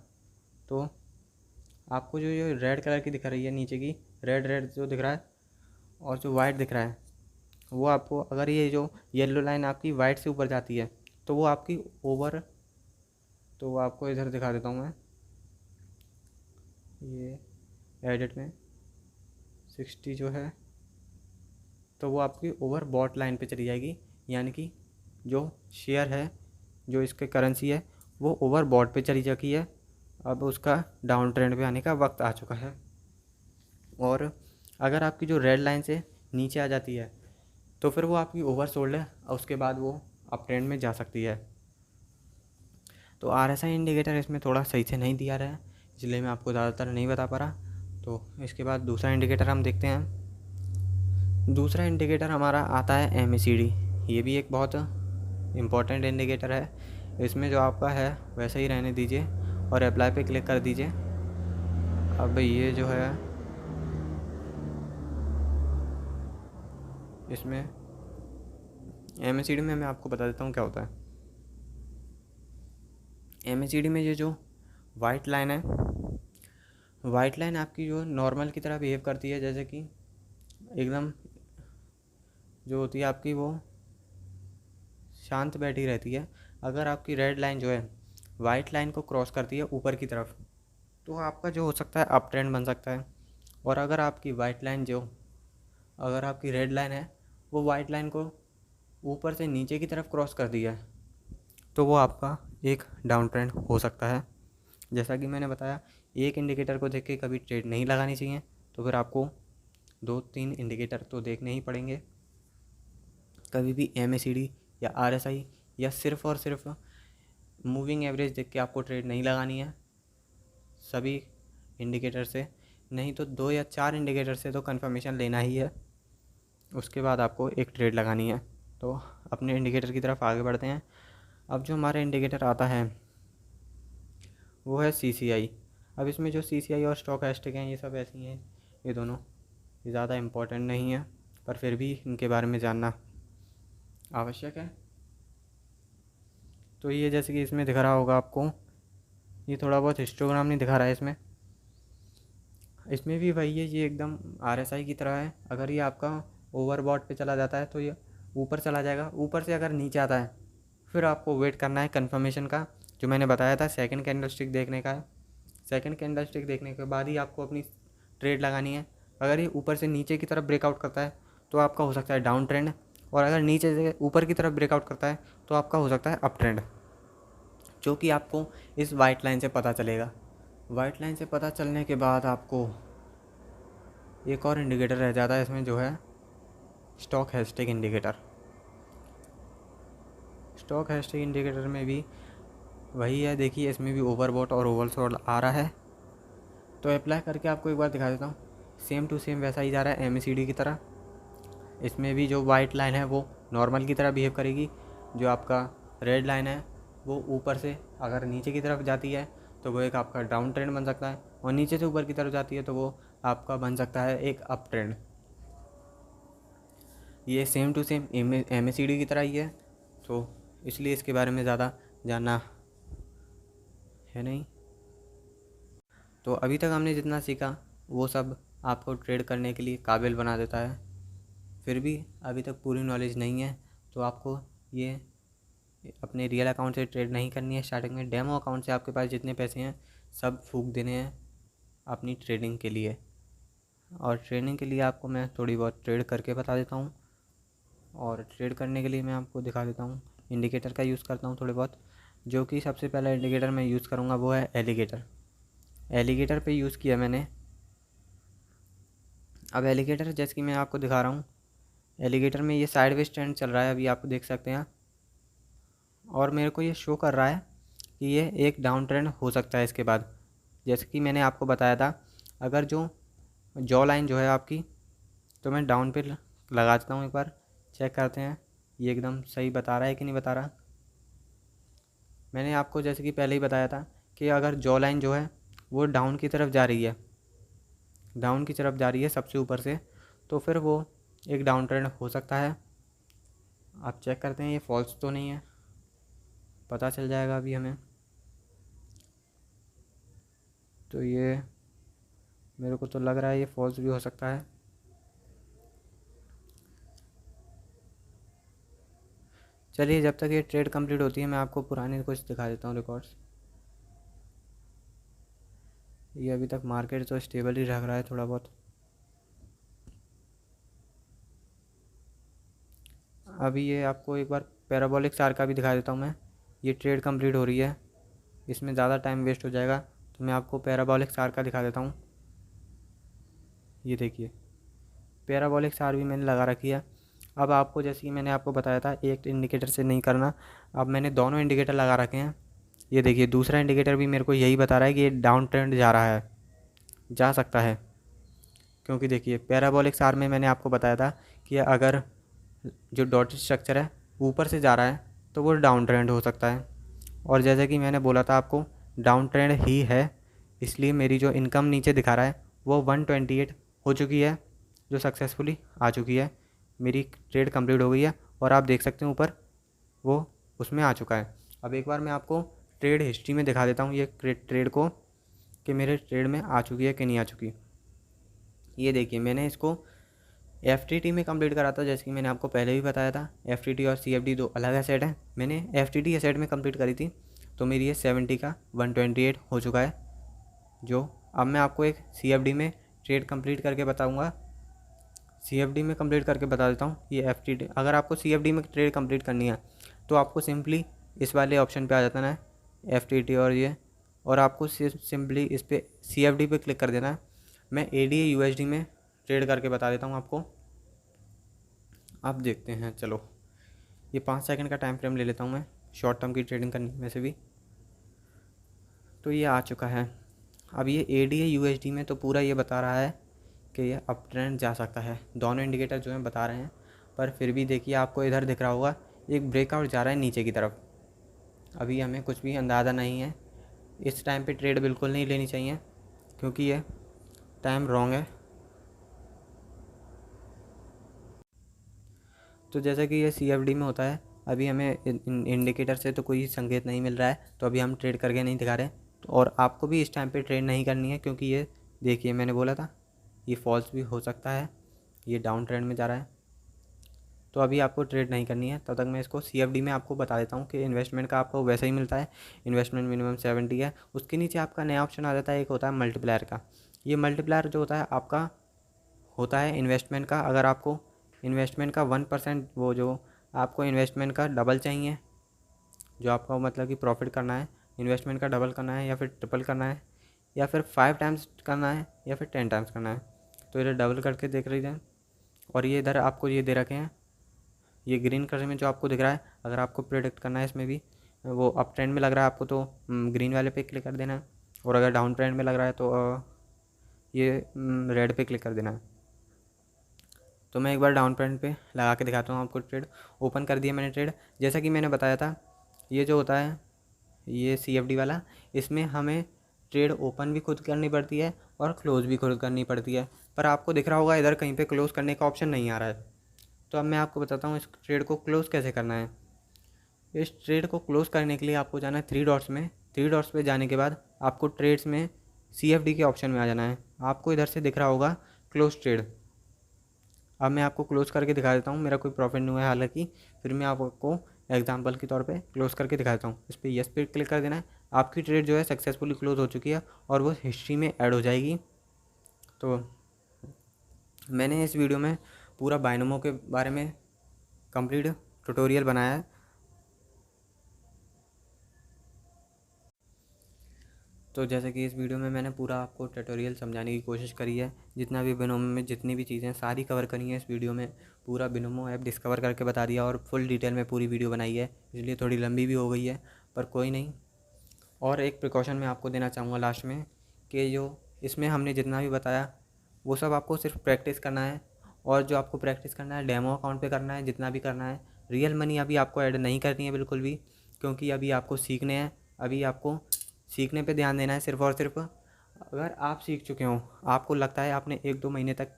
तो आपको जो ये रेड कलर की दिख रही है नीचे की रेड जो दिख रहा है और जो वाइट दिख रहा है वो आपको, अगर ये जो येलो लाइन आपकी वाइट से ऊपर जाती है तो वो आपकी ओवर, तो वो आपको इधर दिखा देता हूँ मैं ये एडिट में 60 जो है तो वो आपकी ओवर बॉट लाइन पे चली जाएगी, यानी कि जो शेयर है जो इसके करेंसी है वो ओवर बॉट पे चली चुकी है। अब उसका डाउन ट्रेंड पे आने का वक्त आ चुका है। और अगर आपकी जो रेड लाइन से नीचे आ जाती है तो फिर वो आपकी ओवर सोल्ड है और उसके बाद वो अप ट्रेंड में जा सकती है। तो RSI इंडिकेटर इसमें थोड़ा सही से नहीं दिया रहा है, इसलिए मैं आपको ज़्यादातर नहीं बता पा रहा। तो इसके बाद दूसरा इंडिकेटर हम देखते हैं। दूसरा इंडिकेटर हमारा आता है MACD। ये भी एक बहुत इम्पोर्टेंट इंडिकेटर है। इसमें जो आपका है वैसे ही रहने दीजिए और अप्लाई पे क्लिक कर दीजिए। अब ये जो है इसमें MACD में मैं आपको बता देता हूँ क्या होता है। MACD में ये जो वाइट लाइन है, वाइट लाइन आपकी जो नॉर्मल की तरह बिहेव करती है, जैसे कि एकदम जो होती है आपकी वो शांत बैठी रहती है। अगर आपकी रेड लाइन जो है वाइट लाइन को क्रॉस करती है ऊपर की तरफ, तो आपका जो हो सकता है अप ट्रेंड बन सकता है। और अगर आपकी वाइट लाइन अगर आपकी रेड लाइन है वो वाइट लाइन को ऊपर से नीचे की तरफ क्रॉस कर दिया है, तो वो आपका एक डाउन ट्रेंड हो सकता है। जैसा कि मैंने बताया, एक इंडिकेटर को देख के कभी ट्रेड नहीं लगानी चाहिए, तो फिर आपको 2-3 इंडिकेटर तो देखने ही पड़ेंगे। कभी भी MACD या RSI या सिर्फ़ और सिर्फ मूविंग एवरेज देख के आपको ट्रेड नहीं लगानी है। सभी इंडिकेटर से नहीं तो 2 या 4 इंडिकेटर से तो कंफर्मेशन लेना ही है, उसके बाद आपको एक ट्रेड लगानी है। तो अपने इंडिकेटर की तरफ आगे बढ़ते हैं। अब जो हमारा इंडिकेटर आता है वो है CCI। अब इसमें जो CCI और स्टोचैस्टिक हैं ये सब ऐसी हैं, ये दोनों ये ज़्यादा इम्पोर्टेंट नहीं है, पर फिर भी इनके बारे में जानना आवश्यक है। तो ये जैसे कि इसमें दिख रहा होगा आपको, ये थोड़ा बहुत हिस्टोग्राम नहीं दिखा रहा है इसमें भी वही है, ये एकदम RSI की तरह है। अगर ये आपका ओवरबॉट पे चला जाता है तो ये ऊपर चला जाएगा, ऊपर से अगर नीचे आता है फिर आपको वेट करना है कंफर्मेशन का, जो मैंने बताया था सेकंड कैंडलस्टिक देखने का है। सेकंड कैंडलस्टिक देखने के बाद ही आपको अपनी ट्रेड लगानी है। अगर ये ऊपर से नीचे की तरफ ब्रेकआउट करता है तो आपका हो सकता है डाउन ट्रेंड, और अगर नीचे से ऊपर की तरफ ब्रेकआउट करता है तो आपका हो सकता है अप ट्रेंड, जो कि आपको इस वाइट लाइन से पता चलेगा। वाइट लाइन से पता चलने के बाद आपको एक और इंडिकेटर रह जाता है इसमें, जो है स्टोचैस्टिक इंडिकेटर। स्टोचैस्टिक इंडिकेटर में भी वही है, देखिए इसमें भी ओवरबॉट और ओवरसोल्ड आ रहा है। तो अप्लाई करके आपको एक बार दिखा देता हूँ। सेम टू सेम वैसा ही जा रहा है MACD की तरह। इसमें भी जो वाइट लाइन है वो नॉर्मल की तरह बिहेव करेगी। जो आपका रेड लाइन है वो ऊपर से अगर नीचे की तरफ जाती है तो वो एक आपका डाउन ट्रेंड बन सकता है, और नीचे से ऊपर की तरफ जाती है तो वो आपका बन सकता है एक अप ट्रेंड। ये सेम टू सेम MACD की तरह ही है, तो इसलिए इसके बारे में ज़्यादा जानना है नहीं। तो अभी तक हमने जितना सीखा वो सब आपको ट्रेड करने के लिए काबिल बना देता है। फिर भी अभी तक पूरी नॉलेज नहीं है तो आपको ये अपने रियल अकाउंट से ट्रेड नहीं करनी है। स्टार्टिंग में डेमो अकाउंट से आपके पास जितने पैसे हैं सब फूंक देने हैं अपनी ट्रेडिंग के लिए। और ट्रेडिंग के लिए आपको मैं थोड़ी बहुत ट्रेड करके बता देता हूँ, और ट्रेड करने के लिए मैं आपको दिखा देता हूँ। इंडिकेटर का यूज़ करता हूँ थोड़े बहुत। जो कि सबसे पहला इंडिकेटर मैं यूज़ करूँगा वो है एलिगेटर। एलिगेटर पे यूज़ किया मैंने। अब एलिगेटर जैसे कि मैं आपको दिखा रहा हूँ, एलिगेटर में ये साइडवेज ट्रेंड चल रहा है, अभी आप देख सकते हैं, और मेरे को ये शो कर रहा है कि ये एक डाउन ट्रेंड हो सकता है इसके बाद। जैसे कि मैंने आपको बताया था, अगर जो जॉ लाइन जो है आपकी, तो मैं डाउन पे लगा देता हूँ, एक बार चेक करते हैं ये एकदम सही बता रहा है कि नहीं बता रहा। मैंने आपको जैसे कि पहले ही बताया था कि अगर जॉ लाइन जो है वो डाउन की तरफ जा रही है, डाउन की तरफ जा रही है सबसे ऊपर से, तो फिर वो एक डाउन ट्रेंड हो सकता है। आप चेक करते हैं ये फॉल्स तो नहीं है, पता चल जाएगा अभी हमें। तो ये मेरे को तो लग रहा है ये फॉल्स भी हो सकता है। चलिए जब तक ये ट्रेड कंप्लीट होती है मैं आपको पुराने कुछ दिखा देता हूँ रिकॉर्ड्स। ये अभी तक मार्केट तो स्टेबल ही रख रहा है थोड़ा बहुत। अभी ये आपको एक बार पैराबोलिक सार का भी दिखा देता हूँ मैं। ये ट्रेड कंप्लीट हो रही है, इसमें ज़्यादा टाइम वेस्ट हो जाएगा, तो मैं आपको पैराबोलिक सार का दिखा देता हूँ। ये देखिए पैराबोलिक सार भी मैंने लगा रखी है। अब आपको जैसे कि मैंने आपको बताया था एक इंडिकेटर से नहीं करना, अब मैंने दोनों इंडिकेटर लगा रखे हैं। ये देखिए दूसरा इंडिकेटर भी मेरे को यही बता रहा है कि ये डाउन ट्रेंड जा रहा है, जा सकता है। क्योंकि देखिए पैराबोलिक आर्म में मैंने आपको बताया था कि अगर जो डॉटेड स्ट्रक्चर है ऊपर से जा रहा है तो वो डाउन ट्रेंड हो सकता है, और जैसे कि मैंने बोला था आपको डाउन ट्रेंड ही है, इसलिए मेरी जो इनकम नीचे दिखा रहा है वो 128 हो चुकी है, जो सक्सेसफुली आ चुकी है। मेरी ट्रेड कंप्लीट हो गई है और आप देख सकते हैं ऊपर वो उसमें आ चुका है। अब एक बार मैं आपको ट्रेड हिस्ट्री में दिखा देता हूँ ये ट्रेड को कि मेरे ट्रेड में आ चुकी है कि नहीं आ चुकी। ये देखिए मैंने इसको FTT में कंप्लीट करा था, जैसे कि मैंने आपको पहले भी बताया था FTT और CFD दो अलग एसेट हैं। मैंने FTT एसेट में कंप्लीट करी थी तो मेरी ये 70 का 128 हो चुका है। जो अब मैं आपको एक CFD में ट्रेड कंप्लीट करके बताऊंगा, CFD में कंप्लीट करके बता देता हूँ। ये FTT, अगर आपको CFD में ट्रेड कंप्लीट करनी है तो आपको सिंपली इस वाले ऑप्शन पे आ जाता है FTT और ये, और आपको सिंपली इस पर CFD पे क्लिक कर देना है। मैं ADA USD में ट्रेड करके बता देता हूँ आपको। आप देखते हैं, चलो ये 5 सेकंड का टाइम फ्रेम ले लेता हूँ मैं शॉर्ट टर्म की ट्रेडिंग करने में से भी। तो ये आ चुका है। अब ये ADA USD में तो पूरा ये बता रहा है कि ये अप ट्रेंड जा सकता है, दोनों इंडिकेटर जो हैं बता रहे हैं, पर फिर भी देखिए आपको इधर दिख रहा होगा एक ब्रेकआउट जा रहा है नीचे की तरफ। अभी हमें कुछ भी अंदाज़ा नहीं है, इस टाइम पे ट्रेड बिल्कुल नहीं लेनी चाहिए क्योंकि ये टाइम रॉन्ग है। तो जैसा कि ये CFD में होता है, अभी हमें इंडिकेटर से तो कोई संकेत नहीं मिल रहा है, तो अभी हम ट्रेड करके नहीं दिखा रहे। तो और आपको भी इस टाइम पे ट्रेड नहीं करनी है क्योंकि ये देखिए मैंने बोला था ये फॉल्स भी हो सकता है, ये डाउन ट्रेंड में जा रहा है। तो अभी आपको ट्रेड नहीं करनी है, तब तक मैं इसको CFD में आपको बता देता हूँ कि इन्वेस्टमेंट का आपको वैसे ही मिलता है। इन्वेस्टमेंट मिनिमम 70 है। उसके नीचे आपका नया ऑप्शन आ जाता है, एक होता है मल्टीप्लायर का। ये मल्टीप्लायर जो होता है आपका होता है इन्वेस्टमेंट का। अगर आपको इन्वेस्टमेंट का 1% वो जो आपको इन्वेस्टमेंट का डबल चाहिए, जो आपका मतलब कि प्रॉफिट करना है, इन्वेस्टमेंट का डबल करना है या फिर ट्रिपल करना है या फिर 5 टाइम्स करना है या फिर 10 टाइम्स करना है, तो इधर डबल करके देख लीजिए। और ये इधर आपको ये दे रखे हैं, ये ग्रीन कलर में जो आपको दिख रहा है, अगर आपको प्रेडिक्ट करना है इसमें भी वो अप ट्रेंड में लग रहा है आपको तो ग्रीन वाले पे क्लिक कर देना है, और अगर डाउन ट्रेंड में लग रहा है तो ये रेड पे क्लिक कर देना है। तो मैं एक बार डाउन ट्रेंड पे लगा के दिखाता हूँ आपको। ट्रेड ओपन कर दिया मैंने ट्रेड। जैसा कि मैंने बताया था ये जो होता है ये CFD वाला, इसमें हमें ट्रेड ओपन भी खुद करनी पड़ती है और क्लोज़ भी खुद करनी पड़ती है, पर आपको दिख रहा होगा इधर कहीं पे क्लोज़ करने का ऑप्शन नहीं आ रहा है। तो अब मैं आपको बताता हूँ इस ट्रेड को क्लोज़ कैसे करना है। इस ट्रेड को क्लोज़ करने के लिए आपको जाना है 3 डॉट्स में। 3 डॉट्स पे जाने के बाद आपको ट्रेड्स में CFD के ऑप्शन में आ जाना है। आपको इधर से दिख रहा होगा क्लोज ट्रेड। अब मैं आपको क्लोज़ करके दिखा देता हूँ। मेरा कोई प्रॉफिट नहीं हुआ है हालांकि, फिर मैं आपको एग्जांपल के तौर पे क्लोज़ करके दिखा देता हूँ। इस पर यस पे क्लिक कर देना है। आपकी ट्रेड जो है सक्सेसफुली क्लोज़ हो चुकी है और वो हिस्ट्री में ऐड हो जाएगी। तो मैंने इस वीडियो में पूरा बाइनोमो के बारे में कंप्लीट ट्यूटोरियल बनाया है। तो जैसे कि इस वीडियो में मैंने पूरा आपको ट्यूटोरियल समझाने की कोशिश करी है, जितना भी बिनोमो में जितनी भी चीज़ें सारी कवर करी हैं इस वीडियो में। पूरा बिनोमो ऐप डिस्कवर करके बता दिया और फुल डिटेल में पूरी वीडियो बनाई है, इसलिए थोड़ी लंबी भी हो गई है, पर कोई नहीं। और एक प्रिकॉशन मैं आपको देना चाहूँगा लास्ट में कि जो इसमें हमने जितना भी बताया वो सब आपको सिर्फ प्रैक्टिस करना है, और जो आपको प्रैक्टिस करना है डेमो अकाउंट पे करना है, जितना भी करना है। रियल मनी अभी आपको ऐड नहीं करनी है बिल्कुल भी, क्योंकि अभी आपको सीखने हैं। अभी आपको सीखने पे ध्यान देना है सिर्फ़ और सिर्फ। अगर आप सीख चुके हो, आपको लगता है आपने 1-2 महीने तक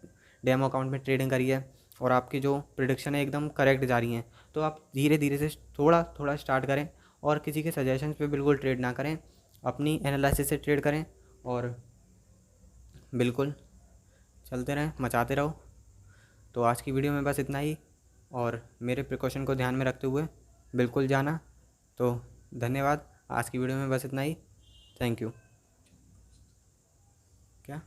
डेमो अकाउंट में ट्रेडिंग करी है और आपकी जो प्रेडिक्शन है एकदम करेक्ट जा रही हैं, तो आप धीरे धीरे से थोड़ा थोड़ा स्टार्ट करें और किसी के सजेशन पे बिल्कुल ट्रेड ना करें, अपनी एनालिसिस से ट्रेड करें और बिल्कुल चलते रहें, मचाते रहो। तो आज की वीडियो में बस इतना ही, और मेरे प्रिकॉशन को ध्यान में रखते हुए बिल्कुल जाना। तो धन्यवाद। आज की वीडियो में बस इतना ही। Thank you. क्या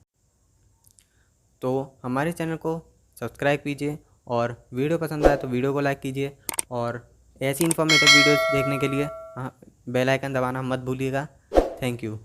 तो हमारे चैनल को सब्सक्राइब कीजिए, और वीडियो पसंद आए तो वीडियो को लाइक कीजिए, और ऐसी इन्फॉर्मेटिव वीडियोस देखने के लिए बेल आइकन दबाना मत भूलिएगा। Thank you.